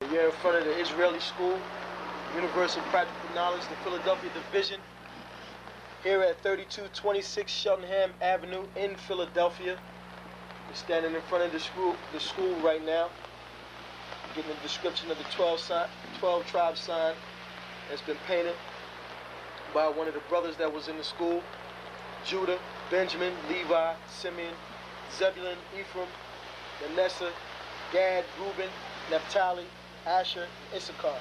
We're in front of the Israeli School, Universal Practical Knowledge, the Philadelphia Division, here at 3226 Cheltenham Avenue in Philadelphia. We're standing in front of the school right now, getting a description of the 12 tribe sign that's been painted by one of the brothers that was in the school: Judah, Benjamin, Levi, Simeon, Zebulun, Ephraim, Manasseh, Gad, Reuben, Naphtali, Asher, Issachar.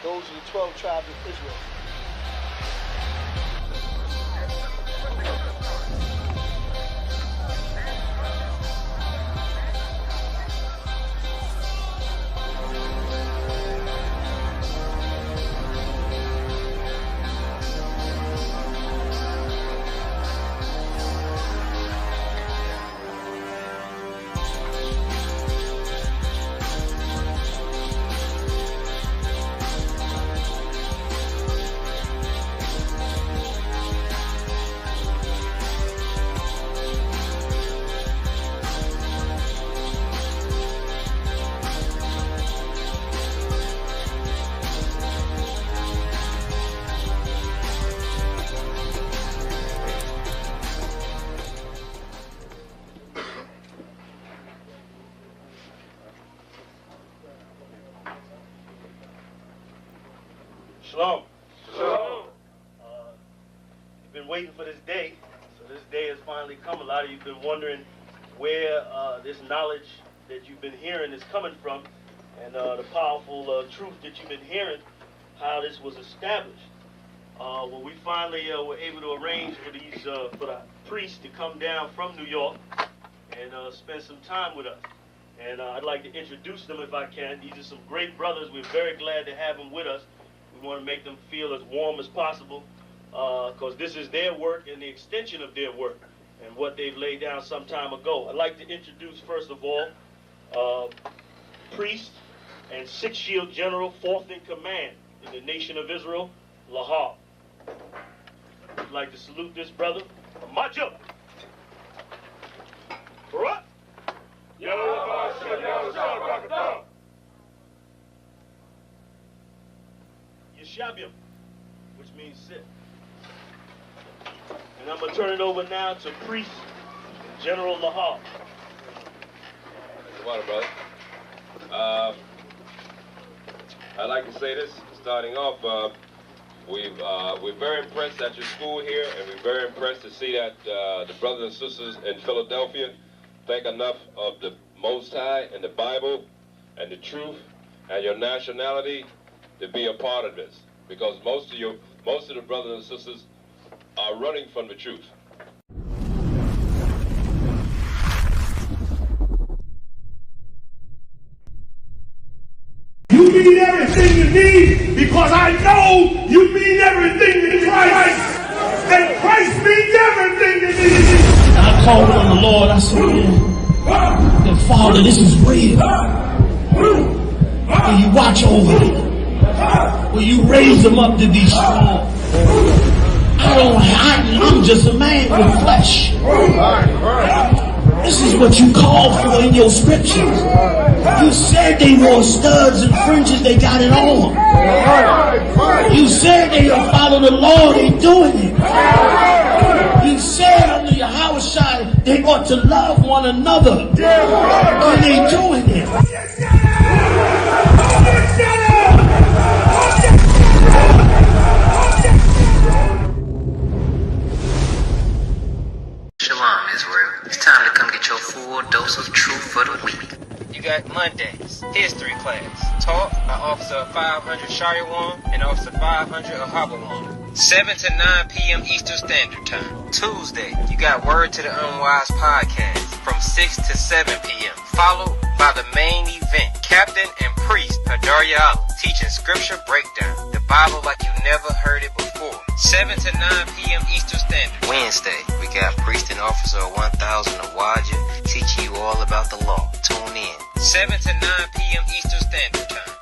Those are the 12 tribes of Israel. Shalom. Shalom. You've been waiting for this day, so this day has finally come. A lot of you have been wondering where this knowledge that you've been hearing is coming from, and the powerful truth that you've been hearing, how this was established. Well, we finally were able to arrange for the priests to come down from New York and spend some time with us. And I'd like to introduce them if I can. These are some great brothers. We're very glad to have them with us. We want to make them feel as warm as possible, because this is their work and the extension of their work and what they've laid down some time ago. I'd like to introduce, first of all, priest and Sixth Shield General, 4th in command in the nation of Israel, Lahab. I'd like to salute this brother. Majah. Barak. Yeshabiam, which means sit. And I'm going to turn it over now to Priest General Lahab. Good morning, brother. I'd like to say this, starting off, we're very impressed at your school here, and we're very impressed to see that the brothers and sisters in Philadelphia think enough of the Most High and the Bible and the truth and your nationality to be a part of this, because most of the brothers and sisters are running from the truth. You mean everything you need, because I know you mean everything to Christ, and Christ means everything to me. I called on the Lord. I said, "Man, Father, this is real. Will you watch over me? Will you raise them up to be strong? I'm just a man with flesh. This is what you called for in your scriptures. You said they wore studs and fringes, they got it on. You said they will follow the law, they doing it. You said under your house shine, they ought to love one another, and they doing it." Shalom, Israel. It's time to come get your full dose of truth for the week. You got Mondays, history class, taught by Officer 500 Shariwan and Officer 500 Ahabawan. 7 to 9 p.m. Eastern Standard Time. Tuesday, you got Word to the Unwise podcast from 6 to 7 p.m. Followed by the main event, Captain and Priest Hadaria Allah, teaching scripture breakdown, the Bible like you never heard it before. 7 to 9 p.m. Eastern Standard. Wednesday, we got Priest and Officer 1000 Awaja teaching you all about the law. Tune in. 7 to 9 p.m. Eastern Standard Time.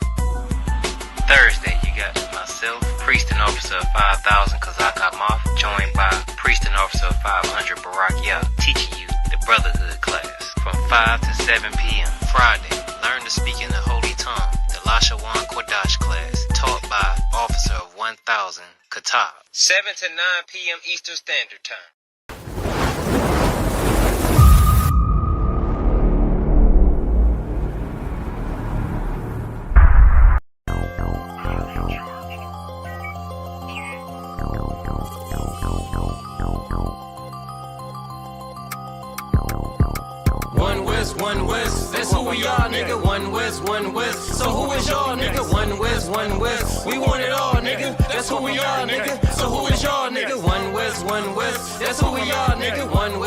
Thursday, you got myself, Priest and Officer 5000 Kazak Amath, joined by Priest and Officer 500 Barak Yah, teaching you the Brotherhood class from 5 to 7 p.m. Friday, learn to speak in the holy tongue, the Lasha top. 7 to 9 p.m. Eastern Standard Time. One West, that's who we are, nigga. One West, so who is y'all, nigga? One West, we want it all, nigga. That's who we are, nigga. So who is y'all, nigga? One West, that's who we are, nigga. One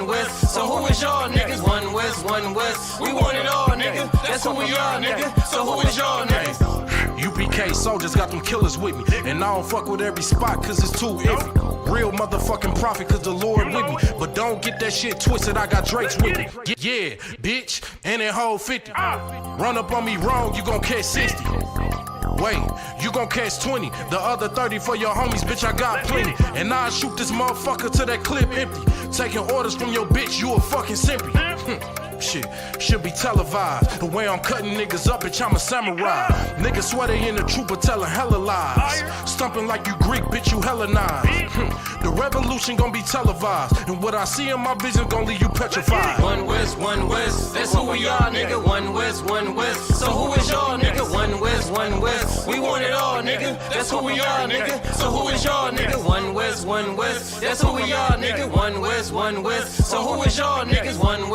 West, so who is y'all, niggas? One West, we want it all, nigga. That's who we are, nigga. So who is y'all, niggas? UPK soldiers got them killers with me, and I don't fuck with every spot cause it's too iffy. Real motherfucking prophet cause the Lord with me, but don't get that shit twisted, I got Drake's with me. Yeah, bitch, and that whole 50. Run up on me wrong, you gon' catch 60. Wait, you gon' catch 20. The other 30 for your homies, bitch, I got plenty. And I'll shoot this motherfucker till that clip empty. Taking orders from your bitch, you a fucking simpy. Shit, should be televised. The way I'm cutting niggas up, bitch, I'm a samurai. Niggas swear they in the truth, but telling hella lies. Stumping like you Greek, bitch, you Hellenized. The revolution gon' be televised, and what I see in my vision gon' leave you petrified. One West, that's who we are, nigga. One West, so who is y'all, nigga? One West, we want it all, nigga. That's who we are, nigga. So who is y'all, nigga? One West, that's who we are, nigga. One West, so who is y'all, niggas? One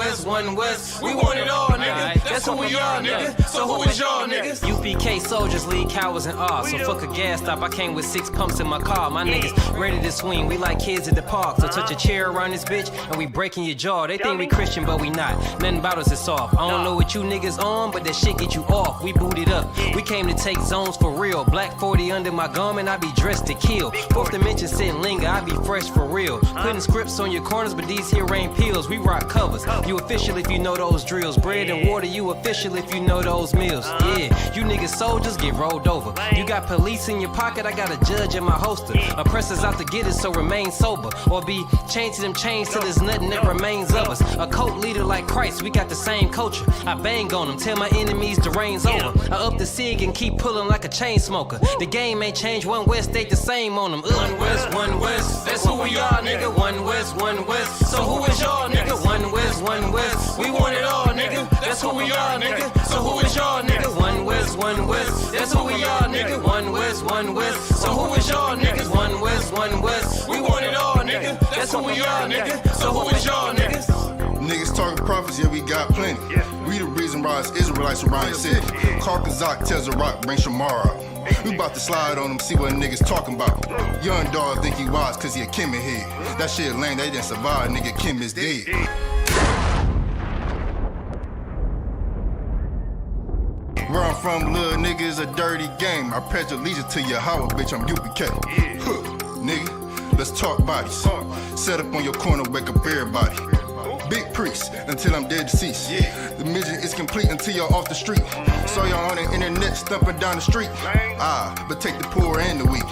West, we want it all, nigga. That's who we are, nigga. So who is y'all, niggas? UPK soldiers lead cowards and all. So fuck a gas stop, I came with 6 pumps in my car. My niggas ready to swing, we like kids at the park. So touch a chair around this bitch and we breaking your jaw. They think we Christian but we not, nothing about us is soft. I don't know what you niggas on, but that shit get you off. We booted up, we came to take zones for real. Black 40 under my garment, I be dressed to kill. Fourth dimension sit and linger, I be fresh for real. Putting scripts on your corners, but these here ain't pills. We rock covers, you official if you know those drills. Bread and water, you official if you know those meals. Yeah, you niggas soldiers get rolled over. You got police in your pocket, I got a judge in my holster. Oppressors out to get us, so remain sober. Or be chained to them chains till there's nothing that remains of us. A cult leader like Christ, we got the same culture. I bang on them, tell my enemies the reign's over. I up the cig and keep pulling like a chain smoker. The game ain't changed, One West stayed the same on them. One West, that's who we are, nigga. One West, so who is y'all, nigga? One West, we want it all, nigga. That's who we are, nigga. So who is y'all, nigga? One West, that's who we are, nigga. One West, so who is y'all, niggas? One West, we want it all, nigga. That's who we are, nigga. So who is y'all, niggas? Niggas talking prophets, yeah, we got plenty. We the reason why it's Israelites around the city. Karkazak tells a rock, bring Shamar out. We about to slide on them, see what niggas talking about. Young dog think he wise cause he a Kim in here. That shit lame, they didn't survive, nigga, Kim is dead. Where I'm from, little nigga, is a dirty game. I pledge allegiance to Yahweh, bitch, I'm UPK. Nigga, let's talk bodies. Set up on your corner, wake up everybody. Big priest, until I'm dead deceased. The mission is complete until y'all off the street. Saw y'all on the internet, stumping down the street. But take the poor and the weak.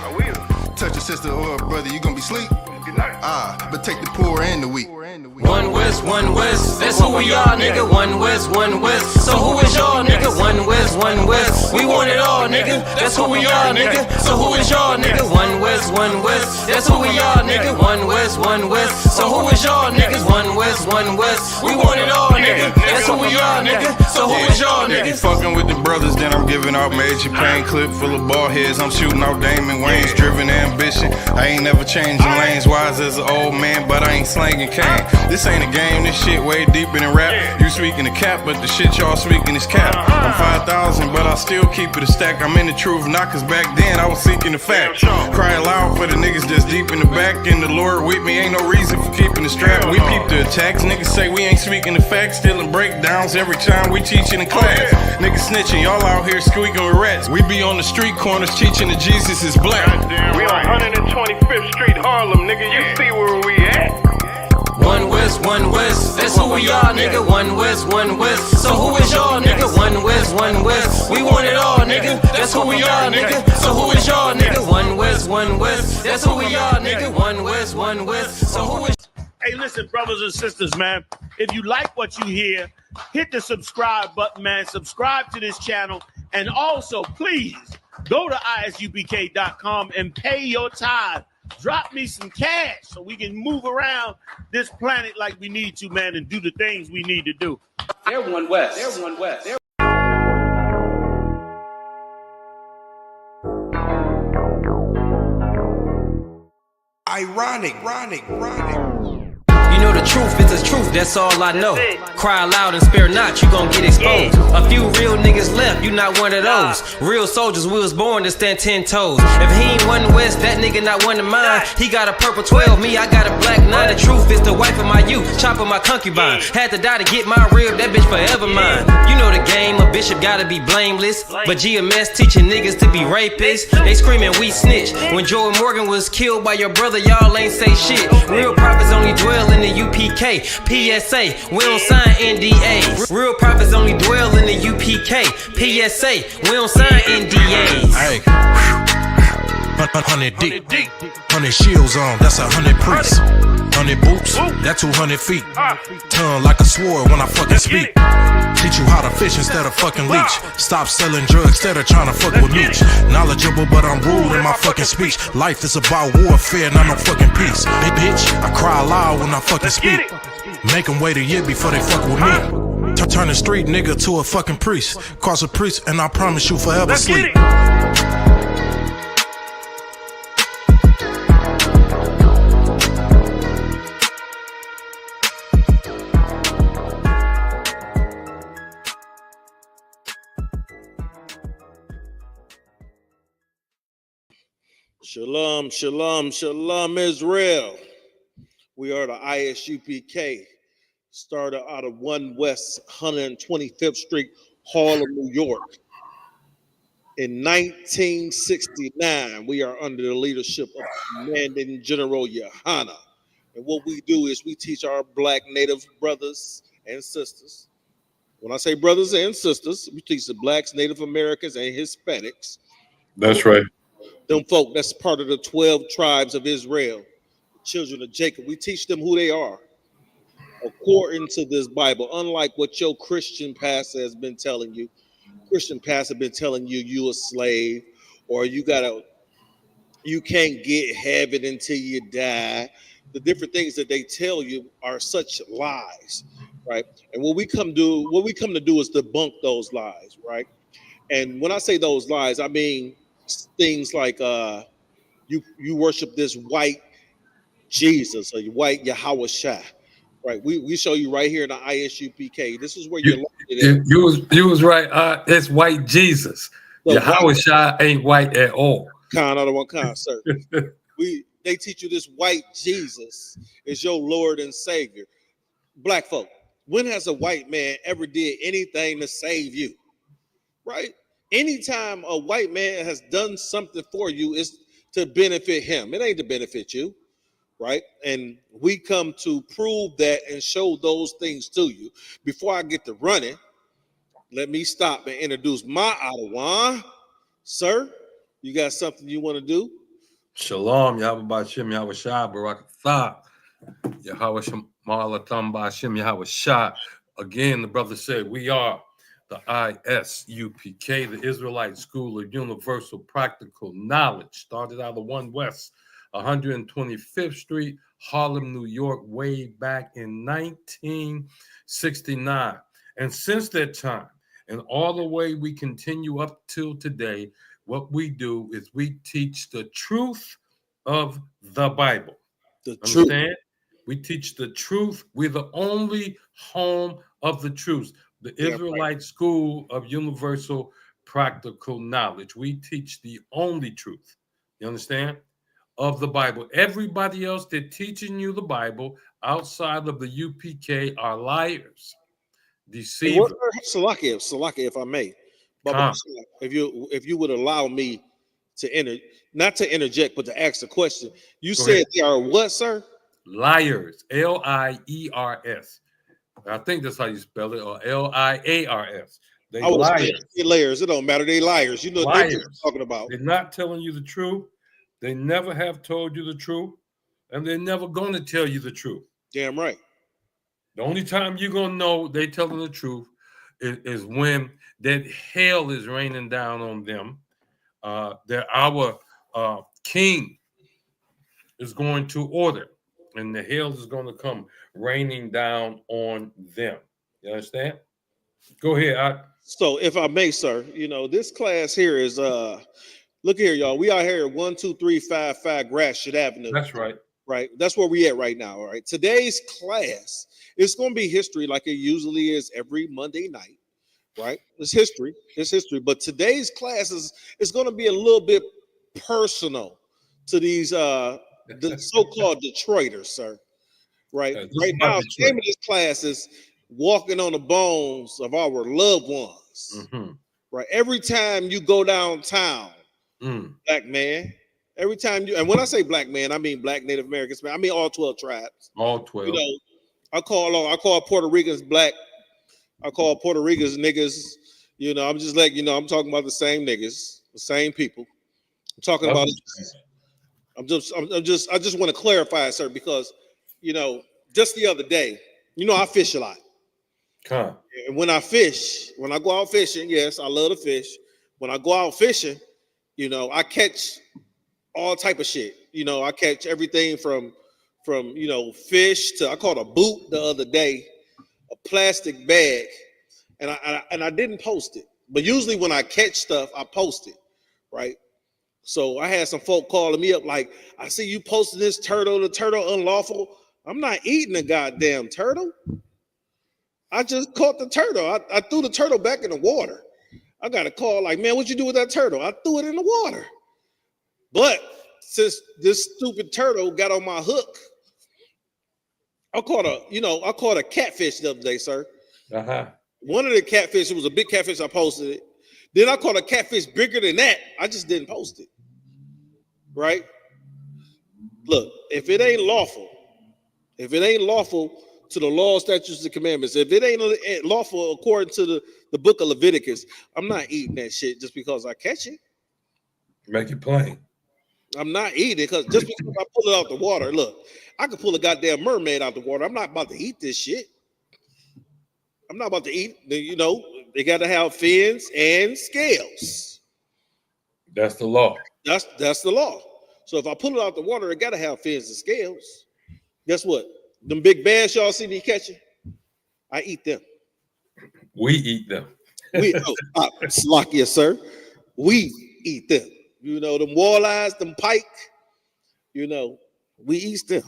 Touch your sister or a brother, you gon' be sleep. But take the poor and the weak. One West, that's who we are, nigga. One West, so who is y'all, nigga? One West, we want it all, nigga. That's who we are, nigga. So who is y'all, nigga? One West, that's who we are, nigga. One West, so who is y'all, niggas? One West, we want it all, nigga. That's who we are, nigga. So who is y'all, niggas? Fucking with the brothers, then I'm giving out major pain. Clip full of ball heads, I'm shooting out Damon Wayne's. Driven ambition, I ain't never changing lanes. Wise as an old man, but I ain't slanging cane. This ain't a game, this shit way deeper than rap. You speaking the cap, but the shit y'all speaking is cap. I'm 5,000, but I still keep it a stack. I'm in the truth, not cause back then I was seeking the fact. Crying loud for the niggas that's deep in the back. And the Lord with me, ain't no reason for keeping the strap. We peep the attacks, niggas say we ain't speaking the facts. Stealing breakdowns every time we teaching in class. Niggas snitching, y'all out here squeaking with rats. We be on the street corners teaching that Jesus is black. We on 125th Street, Harlem, nigga, you see where we at? One West, that's who we are, nigga. One West, so who is y'all, nigga? One West, we want it all, nigga. That's who we are, nigga. So who is y'all, nigga? One West, that's who we are, nigga. One West, so who is... Hey, listen, brothers and sisters, man. If you like what you hear, hit the subscribe button, man. Subscribe to this channel. And also, please, Go to isupk.com and pay your tithe. Drop me some cash so we can move around this planet like we need to, man, and do the things we need to do. They're one West. They're one West. They're ironic. You know the truth is the truth, that's all I know. Cry loud and spare not, you gon' get exposed. A few real niggas left, you not one of those. Real soldiers, we was born to stand 10 toes. If he ain't one West, that nigga not one of mine. He got a purple 12, me, I got a black 9. The truth is the wife of my youth, chop of my concubine. Had to die to get my rib, that bitch forever mine. You know the game, a bishop gotta be blameless. But GMS teaching niggas to be rapists. They screaming we snitch. When Joe Morgan was killed by your brother, y'all ain't say shit. Real prophets only dwell in the UPK, PSA, we don't sign NDAs. Real prophets only dwell in the UPK, PSA, we don't sign NDAs. Hey, 100 deep, 100 shields on, that's 100 priests. 100 boots, that's 200 feet. Tongue like a sword when I fucking speak. Teach you how to fish instead of fucking leech. Stop selling drugs instead of trying to fuck with me. Knowledgeable, but I'm rude in my fucking speech. Life is about warfare, not no fucking peace. Hey bitch, I cry loud when I fucking speak. Make them wait a year before they fuck with me. Turn a street nigga to a fucking priest. Cross a priest and I promise you forever sleep. Shalom, shalom, shalom, Israel. We are the ISUPK, started out of 1 West 125th Street, Harlem, New York. In 1969, we are under the leadership of Commanding General Yohana. And what we do is we teach our black native brothers and sisters. When I say brothers and sisters, we teach the blacks, Native Americans, and Hispanics. That's right. Them folk, that's part of the 12 tribes of Israel, the children of Jacob. We teach them who they are according to this Bible, unlike what your Christian pastor has been telling you. Christian pastor been telling you you a slave, or you can't get heaven until you die. The different things that they tell you are such lies, right? And what we come to do is debunk those lies, right? And when I say those lies, I mean things like you worship this white Jesus or white Yahweh Shai, right? We show you right here in the ISUPK. This is where you're located. You was right. It's white Jesus. So Yahweh Shai ain't white at all. Kind of one kind, sir. They teach you this white Jesus is your Lord and Savior. Black folk, when has a white man ever did anything to save you? Right? Anytime a white man has done something for you, it's to benefit him. It ain't to benefit you, right? And we come to prove that and show those things to you. Before I get to running, let me stop and introduce my Adawan. Sir, you got something you want to do? Shalom, Yahweh Ba'Shem, Yahweh Shai, Barak Atha, Yahweh Shemalatam Ba'Shem, Yahweh Shai. Again, the brother said, we are the ISUPK, the Israelite School of Universal Practical Knowledge, started out of 1 West 125th Street, Harlem, New York, way back in 1969. And since that time, and all the way we continue up till today, what we do is we teach the truth of the Bible. Understand? We teach the truth. We're the only home of the truth. The Israelite School of Universal Practical Knowledge. We teach the only truth. You understand? Of the Bible. Everybody else that teaching you the Bible outside of the UPK are liars, deceivers. Salakia, if I may, Baba, if you would allow me to not to interject, but to ask a question. You said they are what, sir? Liars. Liers. I think that's how you spell it, or Liars. They liars. Layers. It don't matter. They liars. You know what they're talking about. They're not telling you the truth. They never have told you the truth, and they're never going to tell you the truth. Damn right. The only time you're going to know they telling the truth is when that hell is raining down on them, that our king is going to order, and the hail is going to come raining down on them. You understand? Go ahead. So, if I may, sir, this class here is look here, y'all. We are here at 12355 Gratiot Avenue. That's right. Right. That's where we at right now. All right. Today's class is going to be history, like it usually is every Monday night. Right. It's history. It's history. But today's class is going to be a little bit personal to these the so-called Detroiters, sir. Right. Right now, the name of this class is Walking on the Bones of Our Loved Ones. Mm-hmm. Right. Every time you go downtown, black man. Every time and when I say black man, I mean black Native Americans, man. I mean all 12 tribes. All 12. I call Puerto Ricans black. I call Puerto Ricans niggas. I'm just like, I'm talking about the same niggas, the same people. I'm talking about. I just want to clarify, sir, because just the other day, I fish a lot. Huh. And when I go out fishing, yes, I love to fish. When I go out fishing, I catch all type of shit. I catch everything from fish to, I caught a boot the other day, a plastic bag, and I didn't post it. But usually when I catch stuff, I post it, right? So I had some folk calling me up like, I see you posting this turtle, the turtle unlawful. I'm not eating a goddamn turtle. I just caught the turtle. I threw the turtle back in the water. I got a call like, man, what you do with that turtle? I threw it in the water. But since this stupid turtle got on my hook, I caught a catfish the other day, sir. Uh-huh. One of the catfish, it was a big catfish, I posted it. Then I caught a catfish bigger than that. I just didn't post it. Right? Look, if it ain't lawful to the law, statutes, and commandments, if it ain't lawful according to the book of Leviticus, I'm not eating that shit just because I catch it. Make it plain. I'm not eating it just because I pull it out the water. Look, I could pull a goddamn mermaid out the water. I'm not about to eat this shit. I'm not about to eat. They got to have fins and scales. That's the law. That's the law. So if I pull it out the water, it got to have fins and scales. Guess what? Them big bass y'all see me catching, I eat them. We eat them. Slocky, sir. We eat them. Them walleyes, them pike. We eat them.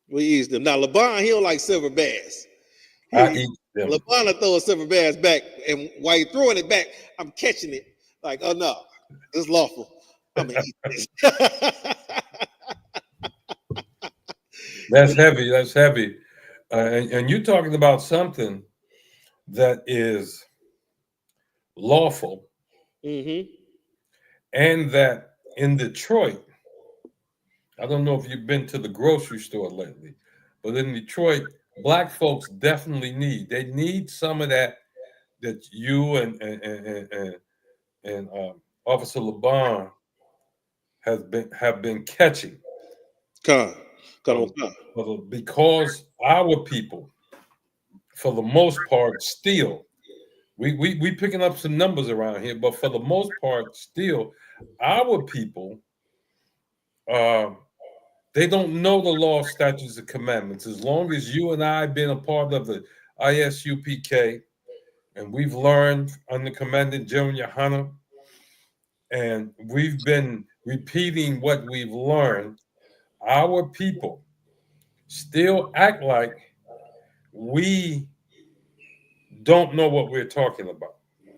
We eat them. Now, LeBron, he don't like silver bass. I eat them. LeBron will throw a silver bass back, and while you're throwing it back, I'm catching it. Like, oh no, it's lawful. I'm gonna eat this. That's heavy. That's heavy. And you're talking about something that is lawful. Mm-hmm. And that in Detroit, I don't know if you've been to the grocery store lately, but in Detroit, black folks definitely need some of that you and Officer LeBon have been catching. Because our people, for the most part, steal. We picking up some numbers around here, but for the most part, still, our people, they don't know the law, statutes, and commandments. As long as you and I have been a part of the ISUPK, and we've learned under Commandant General Yohana, and we've been repeating what we've learned, our people still act like we don't know what we're talking about.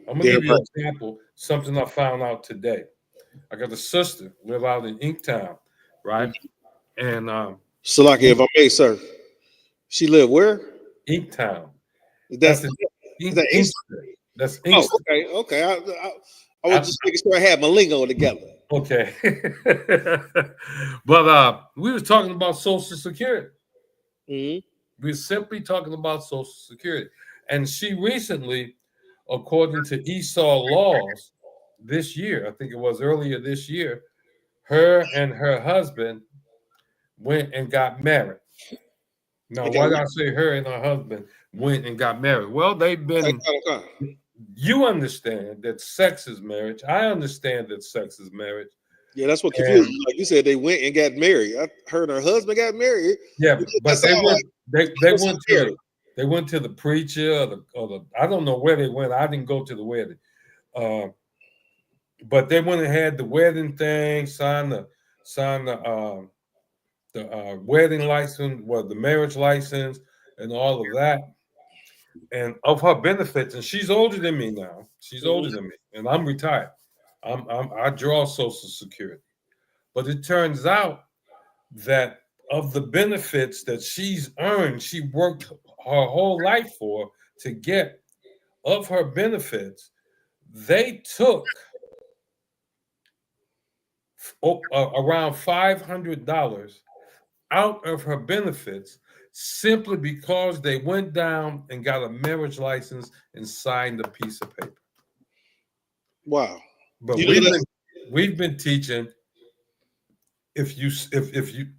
I'm gonna give you an example, something I found out today. I got a sister live out in Inktown, right? And Salaki, if I may, sir. She live where? Inktown. That's Inkster. Okay. I was just making sure I had my lingo together. Okay. But we was talking about Social Security. Mm-hmm. We were simply talking about Social Security. And she recently, according to Esau laws, this year, I think it was earlier this year, her and her husband went and got married. Now, why did I say her and her husband went and got married? Well, they've been you understand that sex is marriage. I understand that sex is marriage. Yeah, that's what confused me. Like you said, they went and got married. I heard her husband got married. Yeah, but they went. Like, they went to the preacher or the I don't know where they went. I didn't go to the wedding, but they went and had the wedding thing, signed the wedding license, the marriage license, and all of that, and of her benefits. And she's older than me now. She's older than me, and I'm retired. I draw Social Security, but it turns out that of the benefits that she's earned, she worked her whole life for to get. Of her benefits, they took around $500 out of her benefits simply because they went down and got a marriage license and signed a piece of paper. Wow! But we've been teaching if you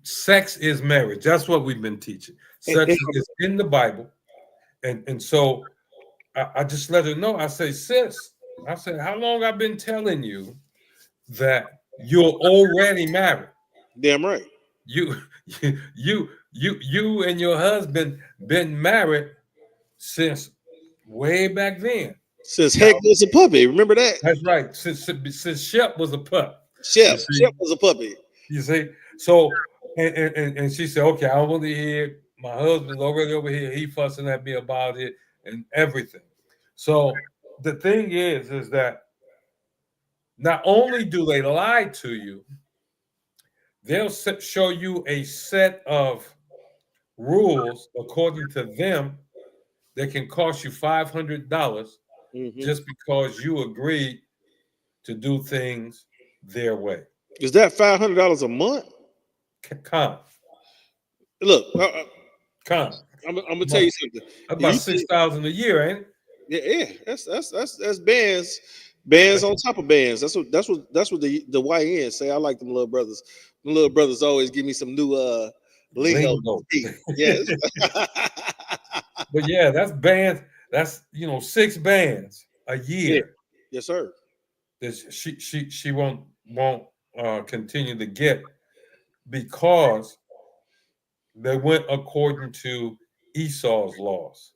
sex is marriage. That's what we've been teaching. Sex is in the Bible, and so I just let her know. I say, sis, I said, how long I've been telling you that you're already married? Damn right. You and your husband been married since way back then. Since Heck was a puppy, remember that? That's right. Since Shep was a pup. Shep was a puppy. You see? So and she said, okay, I want to hear my husband's already over here. He fussing at me about it and everything. So the thing is that not only do they lie to you, they'll show you a set of rules according to them that can cost you $500 just because you agreed to do things their way. Is that $500 a month? Come. Look, come. I'm gonna tell you something. About $6,000 a year, ain't it? Yeah. That's bands on top of bands. That's what the YN say. I like them little brothers. The little brothers always give me some new lingo. Yes. But yeah, that's bands. That's 6 bands a year. Yeah. Yes, sir. That she won't continue to get because they went according to Esau's laws.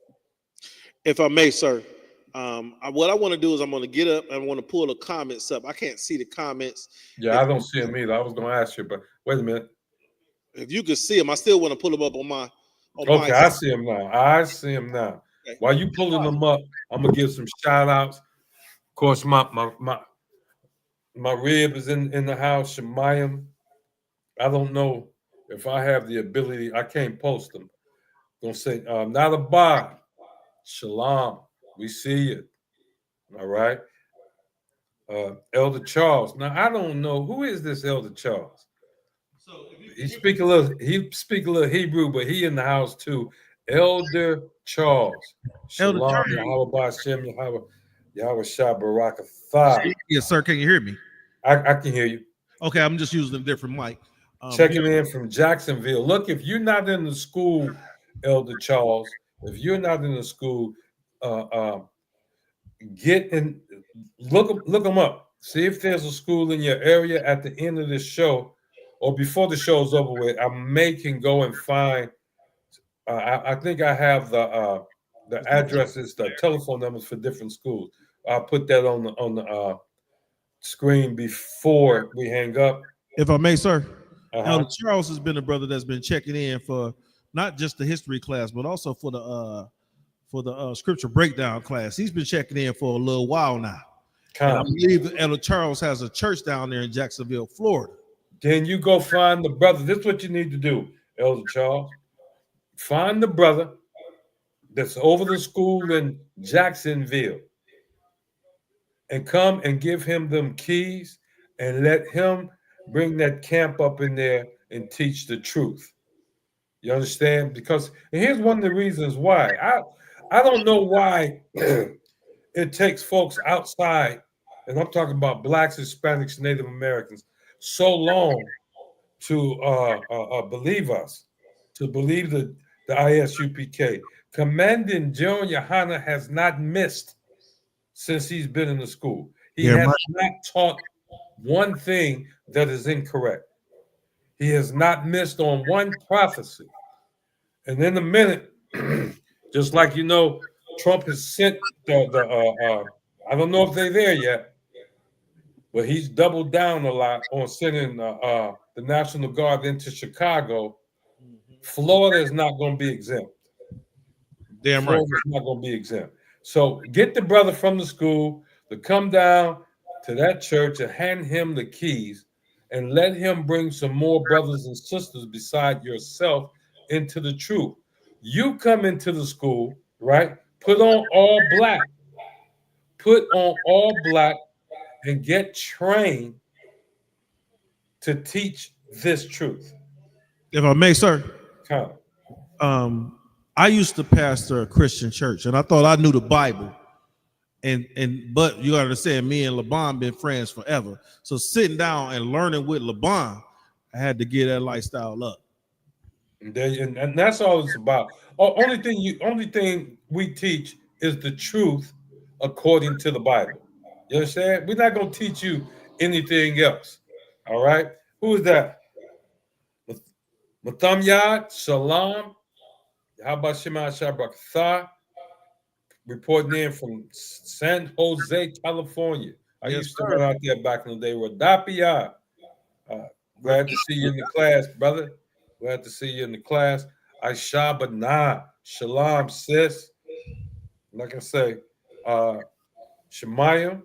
If I may, sir, what I want to do is I'm going to get up and I want to pull the comments up. I can't see the comments. Yeah, I don't see them either. I was going to ask you, but wait a minute. If you could see them, I still want to pull them up on my. Okay, I see them now. Okay. While you pulling them up, I'm gonna give some shout outs. Of course, my rib is in the house. Shemayim. I don't know if I have the ability. I can't post them. Gonna say not a bar. Shalom. We see you. All right. Elder Charles. Now I don't know who is this Elder Charles. He speak a little Hebrew, but he in the house too. Elder Charles. Shalom, Yahweh Hashem, Yahweh Shah Barakatah. Yes, sir. Can you hear me? I can hear you. Okay, I'm just using a different mic. Checking in from Jacksonville. Look, if you're not in the school, Elder Charles, if you're not in the school, get in, look them up. See if there's a school in your area at the end of this show. Or before the show's over with, I can go and find. I think I have the addresses, the telephone numbers for different schools. I'll put that on the screen before we hang up. If I may, sir. Elder Charles has been a brother that's been checking in for not just the history class, but also for the scripture breakdown class. He's been checking in for a little while now. And I believe that Elder Charles has a church down there in Jacksonville, Florida. Then you go find the brother. This is what you need to do, Elder Charles. Find the brother that's over the school in Jacksonville and come and give him them keys and let him bring that camp up in there and teach the truth. You understand? Because and here's one of the reasons why. I don't know why it takes folks outside, and I'm talking about Blacks, Hispanics, Native Americans, so long to believe us, to believe the ISUPK. Commandant General Yohana has not missed since he's been in the school. He Yeah, has not taught one thing that is incorrect. He has not missed on one prophecy. And in a minute, just like you know, Trump has sent I don't know if they're there yet, but he's doubled down a lot on sending the National Guard into Chicago. Florida is not going to be exempt. Damn right. Florida's not going to be exempt. So get the brother from the school to come down to that church and hand him the keys and let him bring some more brothers and sisters beside yourself into the truth. You come into the school, right? Put on all black. Put on all black and get trained to teach this truth. If I may, sir. Come. I used to pastor a Christian church, and I thought I knew the Bible. But you gotta understand, me and LeBron been friends forever. So sitting down and learning with LeBron, I had to get that lifestyle up. And that's all it's about. Only thing we teach is the truth according to the Bible. You understand? We're not gonna teach you anything else. All right. Who is that? StreamYard, Shalom. How about Shema Shabrakatha? Reporting in from San Jose, California. I used to run out there back in the day. Radapia. Glad to see you in the class, brother. Glad to see you in the class. Aisha Shalom, sis. Like I say, Shemaya.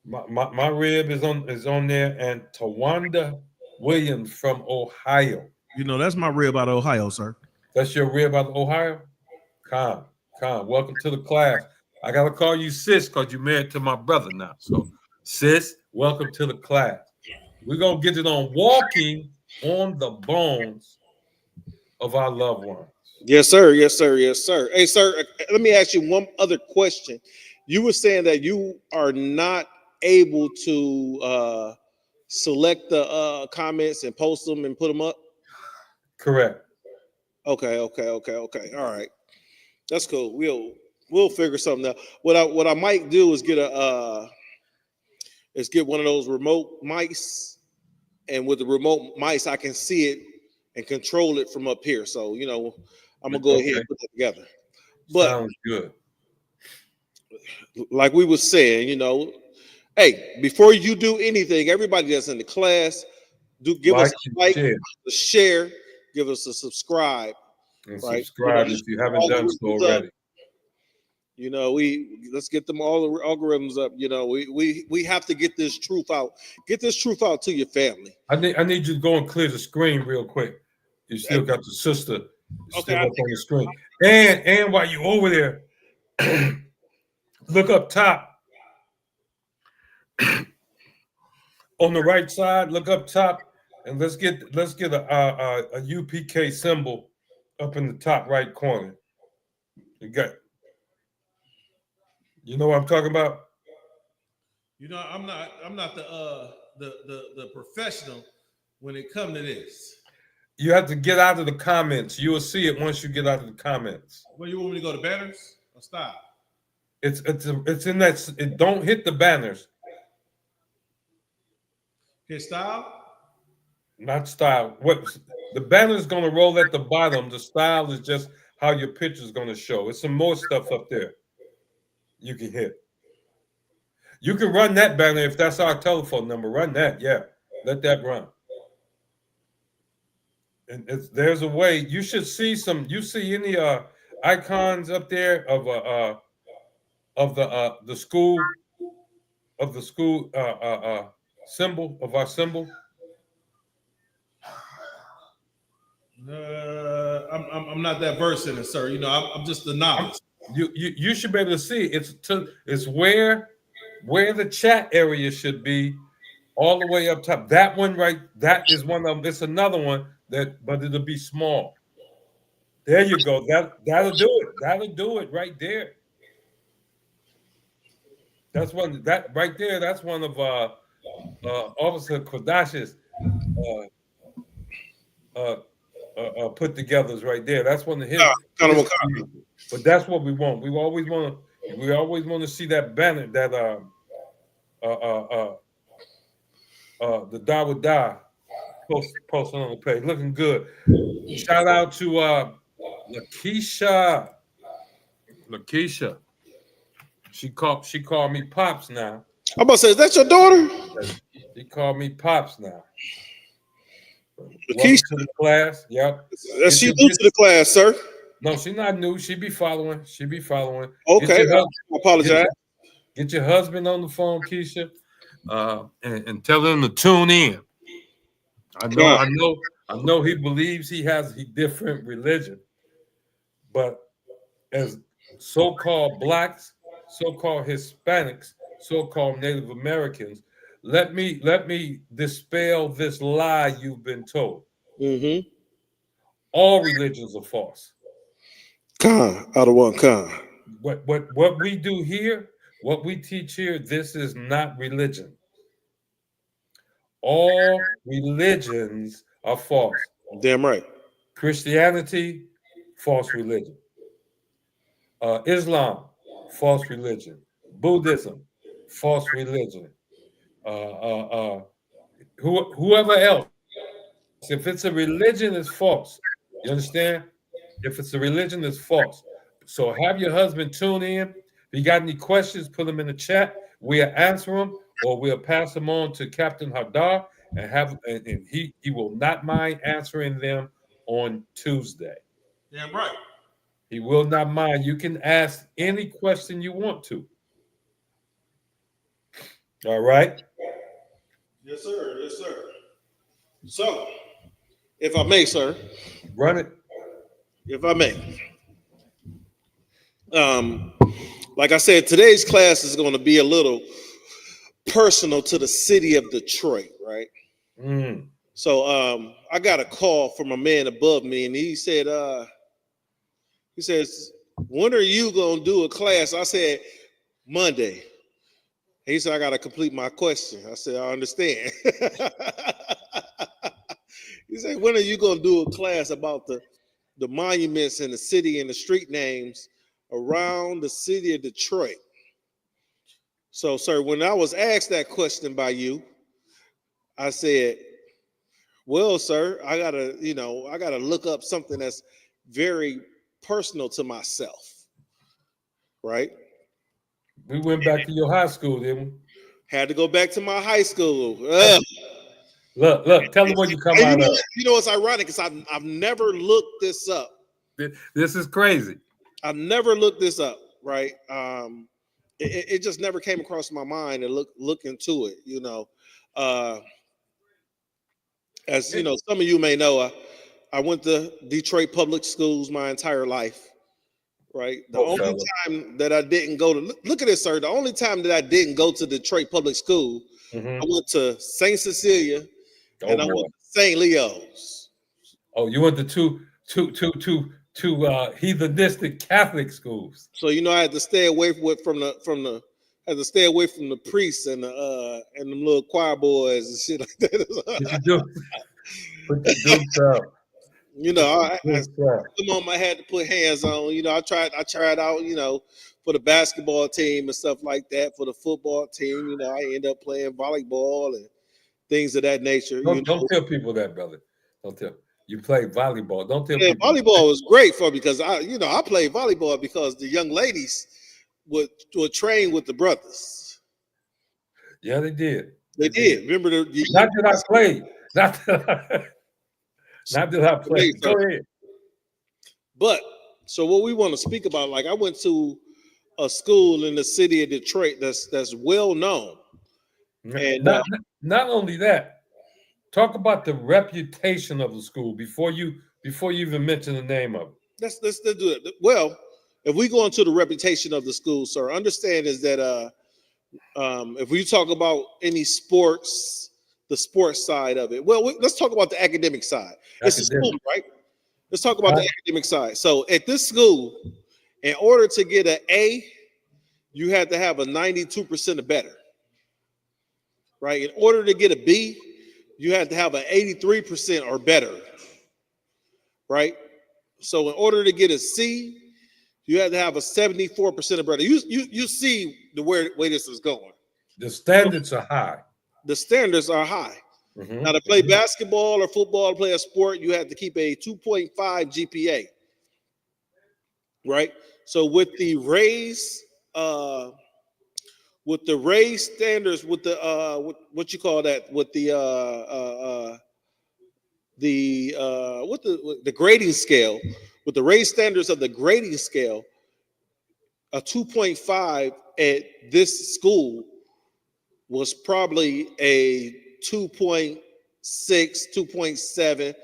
My rib is on there, and Tawanda Williams from Ohio. You know, that's my rib out of Ohio, sir. That's your rib out of Ohio? Con. Welcome to the class. I gotta call you sis because you're married to my brother now. So, sis, welcome to the class. We're gonna get it on walking on the bones of our loved ones. Yes, sir. Yes, sir. Yes, sir. Hey, sir, let me ask you one other question. You were saying that you are not able to select the comments and post them and put them up? Correct. Okay. All right. That's cool. We'll figure something out. What I might do is get one of those remote mice, and with the remote mice I can see it and control it from up here. So you know, I'm gonna go ahead and put that together. But sounds good. Like we were saying, you know, hey, before you do anything, everybody that's in the class, give us a like, a share, give us a subscribe. And right? subscribe if you haven't done so already. You know, let's get them all the algorithms up. You know, we have to get this truth out. Get this truth out to your family. I need you to go and clear the screen real quick. You still got the sister still up on the screen. And while you're over there, look up top. On the right side, look up top, and let's get a UPK symbol up in the top right corner. You know what I'm talking about? You know, I'm not the professional when it comes to this. You have to get out of the comments. You will see it once you get out of the comments. Well, you want me to go to banners or stop? It's in that. It don't hit the banners. Okay, style. Not style. What the banner is going to roll at the bottom. The style is just how your picture is going to show. It's some more stuff up there you can hit. You can run that banner if that's our telephone number. Run that, yeah. Let that run. And there's a way. You should see some. You see any icons up there of the school symbol of our symbol? I'm not that versed in it, sir. You know, I'm just the novice. You should be able to see. It's where the chat area should be, all the way up top. That one right. That is one of them. It's another one but it'll be small. There you go. That'll do it. That'll do it right there. That's one. That right there. That's one of Officer Kodash's put togethers right there. That's one of his. But that's what we want. We always want to We always want to see that banner that the Die Would Die posting on the page, looking good. Shout out to Lakeisha. Lakeisha. She called me Pops now. I'm about to say, is that your daughter? She called me Pops now. Lakeisha. Welcome to the class. Yep. Is she new to the class, sir? No, she's not new. She be following. Okay, I apologize. Get your husband on the phone, Keisha, and tell him to tune in. I know he believes he has a different religion, but as so-called blacks, so-called Hispanics, so-called Native Americans, let me dispel this lie you've been told. Mm-hmm. All religions are false. Out of one kind. What we do here, what we teach here, this is not religion. All religions are false. Damn right. Christianity, false religion. Islam, false religion. Buddhism, false religion. Whoever else, if it's a religion, it's false. You understand? If it's a religion, it's false. So have your husband tune in. If you got any questions, put them in the chat. We'll answer them, or we'll pass them on to Captain Hadar, and he will not mind answering them on Tuesday. Damn right. He will not mind. You can ask any question you want to. All right? Yes, sir. Yes, sir. So, if I may, sir. Run it. If I may. Like I said, today's class is going to be a little personal to the city of Detroit, right? Mm. So I got a call from a man above me, and he said, when are you gonna do a class? I said, Monday. He said, I gotta complete my question. I said, I understand. He said, when are you gonna do a class about the monuments in the city and the street names around the city of Detroit? So, sir, when I was asked that question by you, I said, well, sir, I gotta look up something that's very personal to myself, right? We went back to your high school, didn't we? Had to go back to my high school. Look, tell them where you come out of. You know, it's ironic because I've never looked this up. This is crazy. I've never looked this up, right? It just never came across my mind to look into it, you know. As you know, some of you may know, I went to Detroit public schools my entire life, right? The only time that I didn't go to, look at this, sir. The only time that I didn't go to Detroit public school, I went to St. Cecilia and I went to St. Leo's. Oh, you went to two heathenistic Catholic schools. So you know, I had to stay away from the priests and them little choir boys and shit like that. You know, I had to put hands on. You know, I tried out. You know, for the basketball team and stuff like that. For the football team, you know, I ended up playing volleyball and things of that nature. Don't tell people that, brother. Don't tell. You play volleyball. Don't tell people. Volleyball was great for me because I played volleyball because the young ladies would train with the brothers. Yeah, they did. They did. Remember not that I played. Not that I played. Go ahead. But so what we want to speak about, like I went to a school in the city of Detroit that's well known. And not only that, talk about the reputation of the school before you even mention the name of it. Let's do it. Well, if we go into the reputation of the school, sir, understand is that if we talk about any sports, the sports side of it. Well, let's talk about the academic side. It's a school, right? Let's talk about the academic side. So at this school, in order to get an A, you had to have a 92% or better, right? In order to get a B, you had to have an 83% or better, right? So in order to get a C, You had to have a 74% of brother. You see the way this is going. The standards are high. The standards are high. Mm-hmm. Now, to play basketball or football, play a sport, you have to keep a 2.5 GPA. Right? So with the raised standards, with the what you call that, with the grading scale, with the raised standards of the grading scale, a 2.5 at this school was probably a 2.6, 2.7.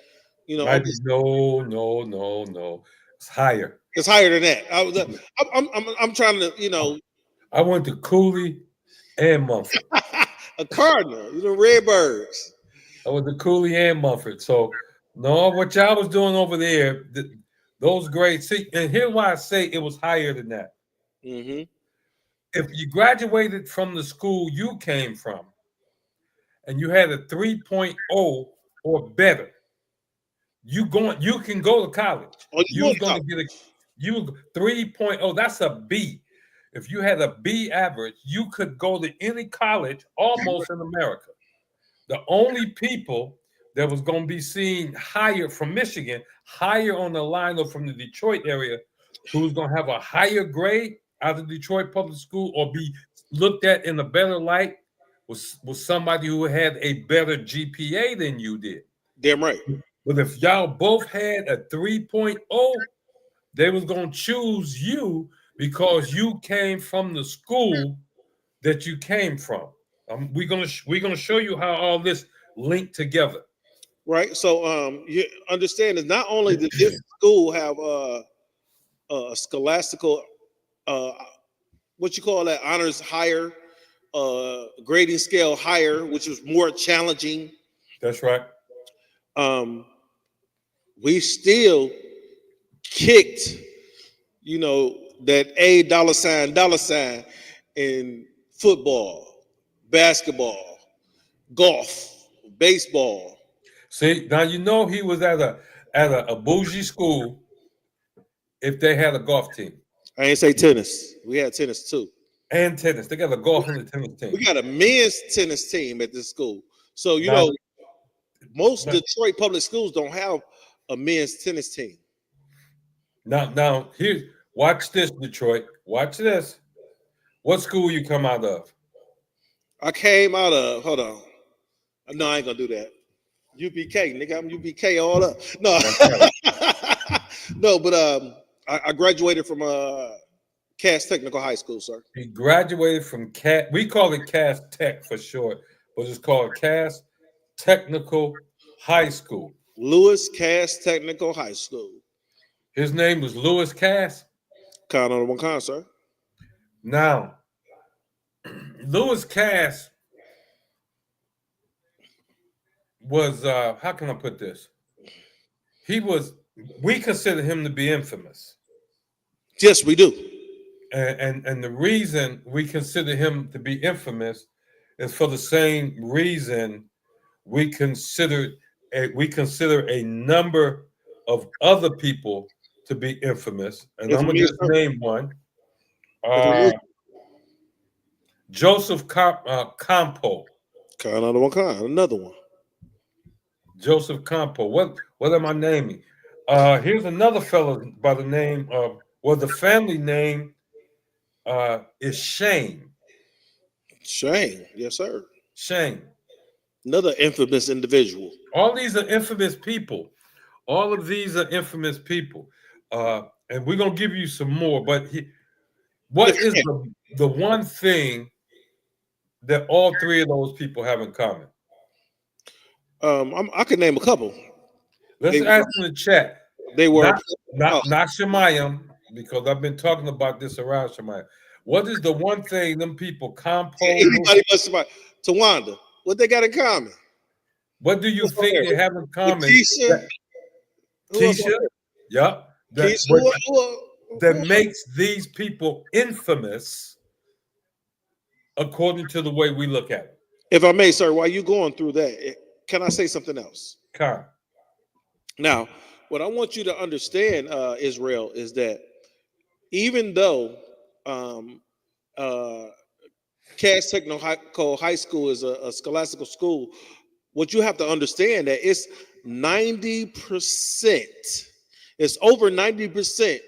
You know, No. It's higher. It's higher than that. I'm trying to, you know. I went to Cooley and Mumford. A Cardinal, the Redbirds. I went to Cooley and Mumford. So, no, what y'all was doing over there, those grades. See, and here's why I say it was higher than that. Mm-hmm. If you graduated from the school you came from, and you had a 3.0 or better, you can go to college. You was going to get a 3.0. That's a B. If you had a B average, you could go to any college almost in America. The only people that was going to be seen higher from Michigan, higher on the line or from the Detroit area, who was going to have a higher grade out of Detroit public school or be looked at in a better light was somebody who had a better GPA than you did. Damn right. But if y'all both had a 3.0, they was going to choose you because you came from the school that you came from. We're gonna show you how all this linked together. Right. So you understand that not only did this school have a scholastical what you call that, honors higher, grading scale higher, which was more challenging. That's right. We still kicked, you know, that $, in football, basketball, golf, baseball. See, now you know he was at a bougie school if they had a golf team. I ain't say tennis. We had tennis too. And tennis. They got a golf and a tennis team. We got a men's tennis team at this school. So, you know, most Detroit public schools don't have a men's tennis team. Now, here, watch this, Detroit. Watch this. What school you come out of? I came out of, hold on. No, I ain't gonna do that. UPK, nigga, I'm UPK all up. No, no, but I graduated from Cass Technical High School, sir. He graduated from Cass. We call it Cass Tech for short, but it's called Cass Technical High School. Lewis Cass Technical High School. His name was Lewis Cass. Count on one count, sir. Now, Lewis Cass was how can I put this? We consider him to be infamous. Yes, we do. And the reason we consider him to be infamous is for the same reason we consider a number of other people to be infamous. And I'm gonna just name one. Joseph Campo. Count on one count. Another one. Joseph Campo. What am I naming? Here's another fellow by the name of, the family name is Shane. Shane, yes, sir. Shane. Another infamous individual. All these are infamous people. All of these are infamous people. And we're going to give you some more. But what is the one thing that all three of those people have in common? I could name a couple. Let's ask in the chat. They were not Shemayim, because I've been talking about this around Shemayim. What is the one thing them people Tawanda, what they got in common? What do you think they have in common? Keisha? Yeah. That makes these people infamous according to the way we look at it. If I may, sir, while you going through that, can I say something else? Okay. Now, what I want you to understand, Israel, is that even though Cass Technical High School is a scholastical school, what you have to understand that it's 90%. It's over 90%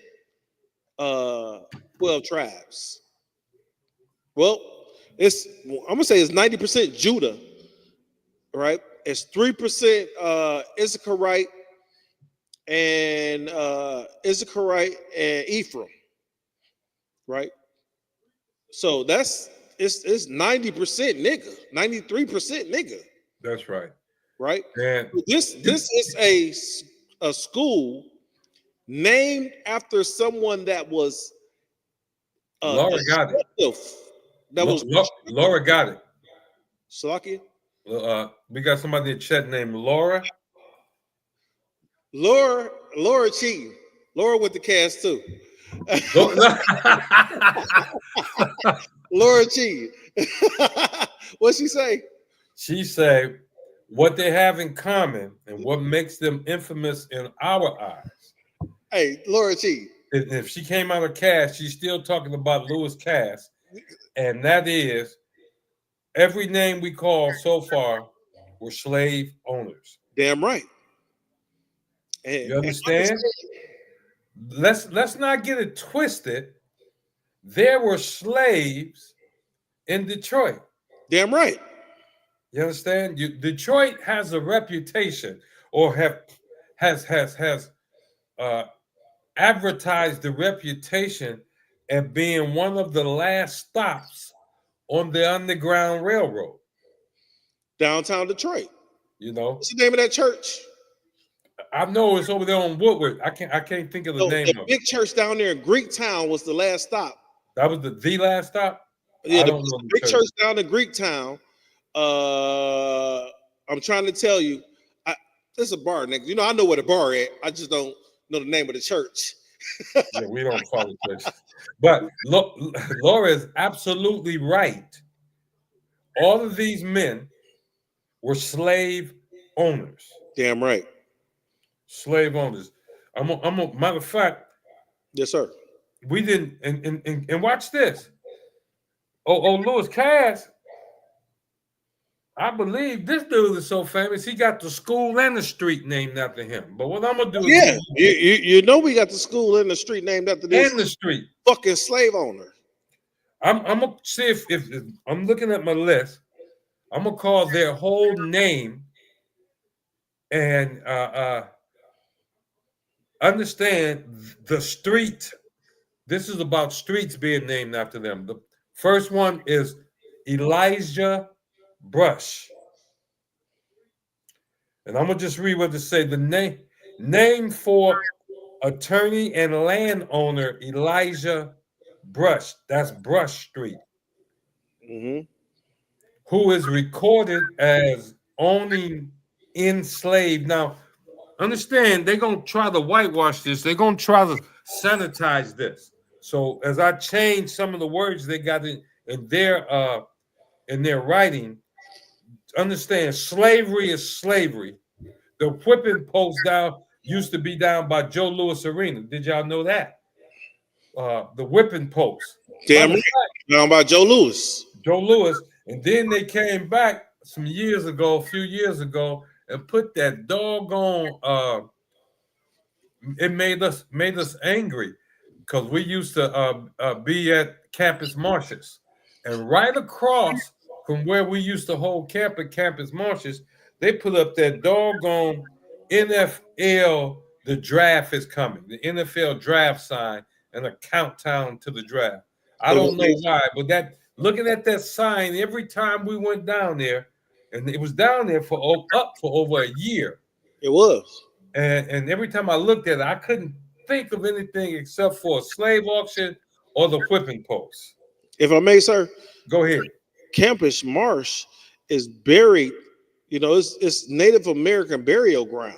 12 tribes. Well, I'm gonna say it's 90% Judah, right? It's 3% Issacharite and Ephraim, right? So it's 90% nigga, 93% nigga. That's right. Right? And this is a school named after someone that was Laura got it. Laura got it. Salakia? We got somebody in the chat named Laura. Laura cheating. Laura with the cast too. Laura cheating. What'd she say? She said what they have in common and what makes them infamous in our eyes. Hey, Laura cheating. If she came out of Cass, she's still talking about Lewis Cass, and that is every name we call so far were slave owners. Damn right. You understand? Let's not get it twisted. There were slaves in Detroit. Damn right. You understand? Detroit has a reputation, or has advertised the reputation as being one of the last stops on the Underground Railroad. Downtown Detroit. You know, what's the name of that church? I know it's over there on Woodward. I can't think of the name of it. Big church down there in Greektown was the last stop. That was the last stop? Yeah, the big church down in Greektown. I'm trying to tell you, there's a bar next. You know, I know where the bar at. I just don't know the name of the church. Yeah, we don't follow churches. But Laura is absolutely right. All of these men were slave owners. Damn right. Slave owners. Matter of fact. Yes, sir. We didn't, and watch this. Lewis Cass, I believe this dude is so famous, he got the school and the street named after him. But what I'm gonna do is you know we got the school and the street named after this and the street fucking slave owner. I'm gonna see if I'm looking at my list. I'm gonna call their whole name and understand the street. This is about streets being named after them. The first one is Elijah Brush. And I'm gonna just read what it say. The name for attorney and landowner Elijah Brush. That's Brush Street. Mm-hmm. Who is recorded as owning enslaved. Now, understand, they're gonna try to whitewash this. They're gonna try to sanitize this. So as I change some of the words they got in their writing, understand slavery is slavery. The whipping post down used to be down by Joe Louis Arena. Did y'all know that? The whipping post. Damn right. Down by Joe Louis. Joe Louis. And then they came back a few years ago, and put that doggone it made us angry because we used to be at Campus Martius, and right across from where we used to hold camp at Campus Martius, they put up that doggone NFL, the draft is coming, the NFL draft sign, and a countdown to the draft. I don't know why, but that looking at that sign every time we went down there, and it was down there for over a year. It was. And every time I looked at it, I couldn't think of anything except for a slave auction or the whipping post. If I may, sir. Go ahead. Campus Marsh is buried, you know, it's Native American burial ground.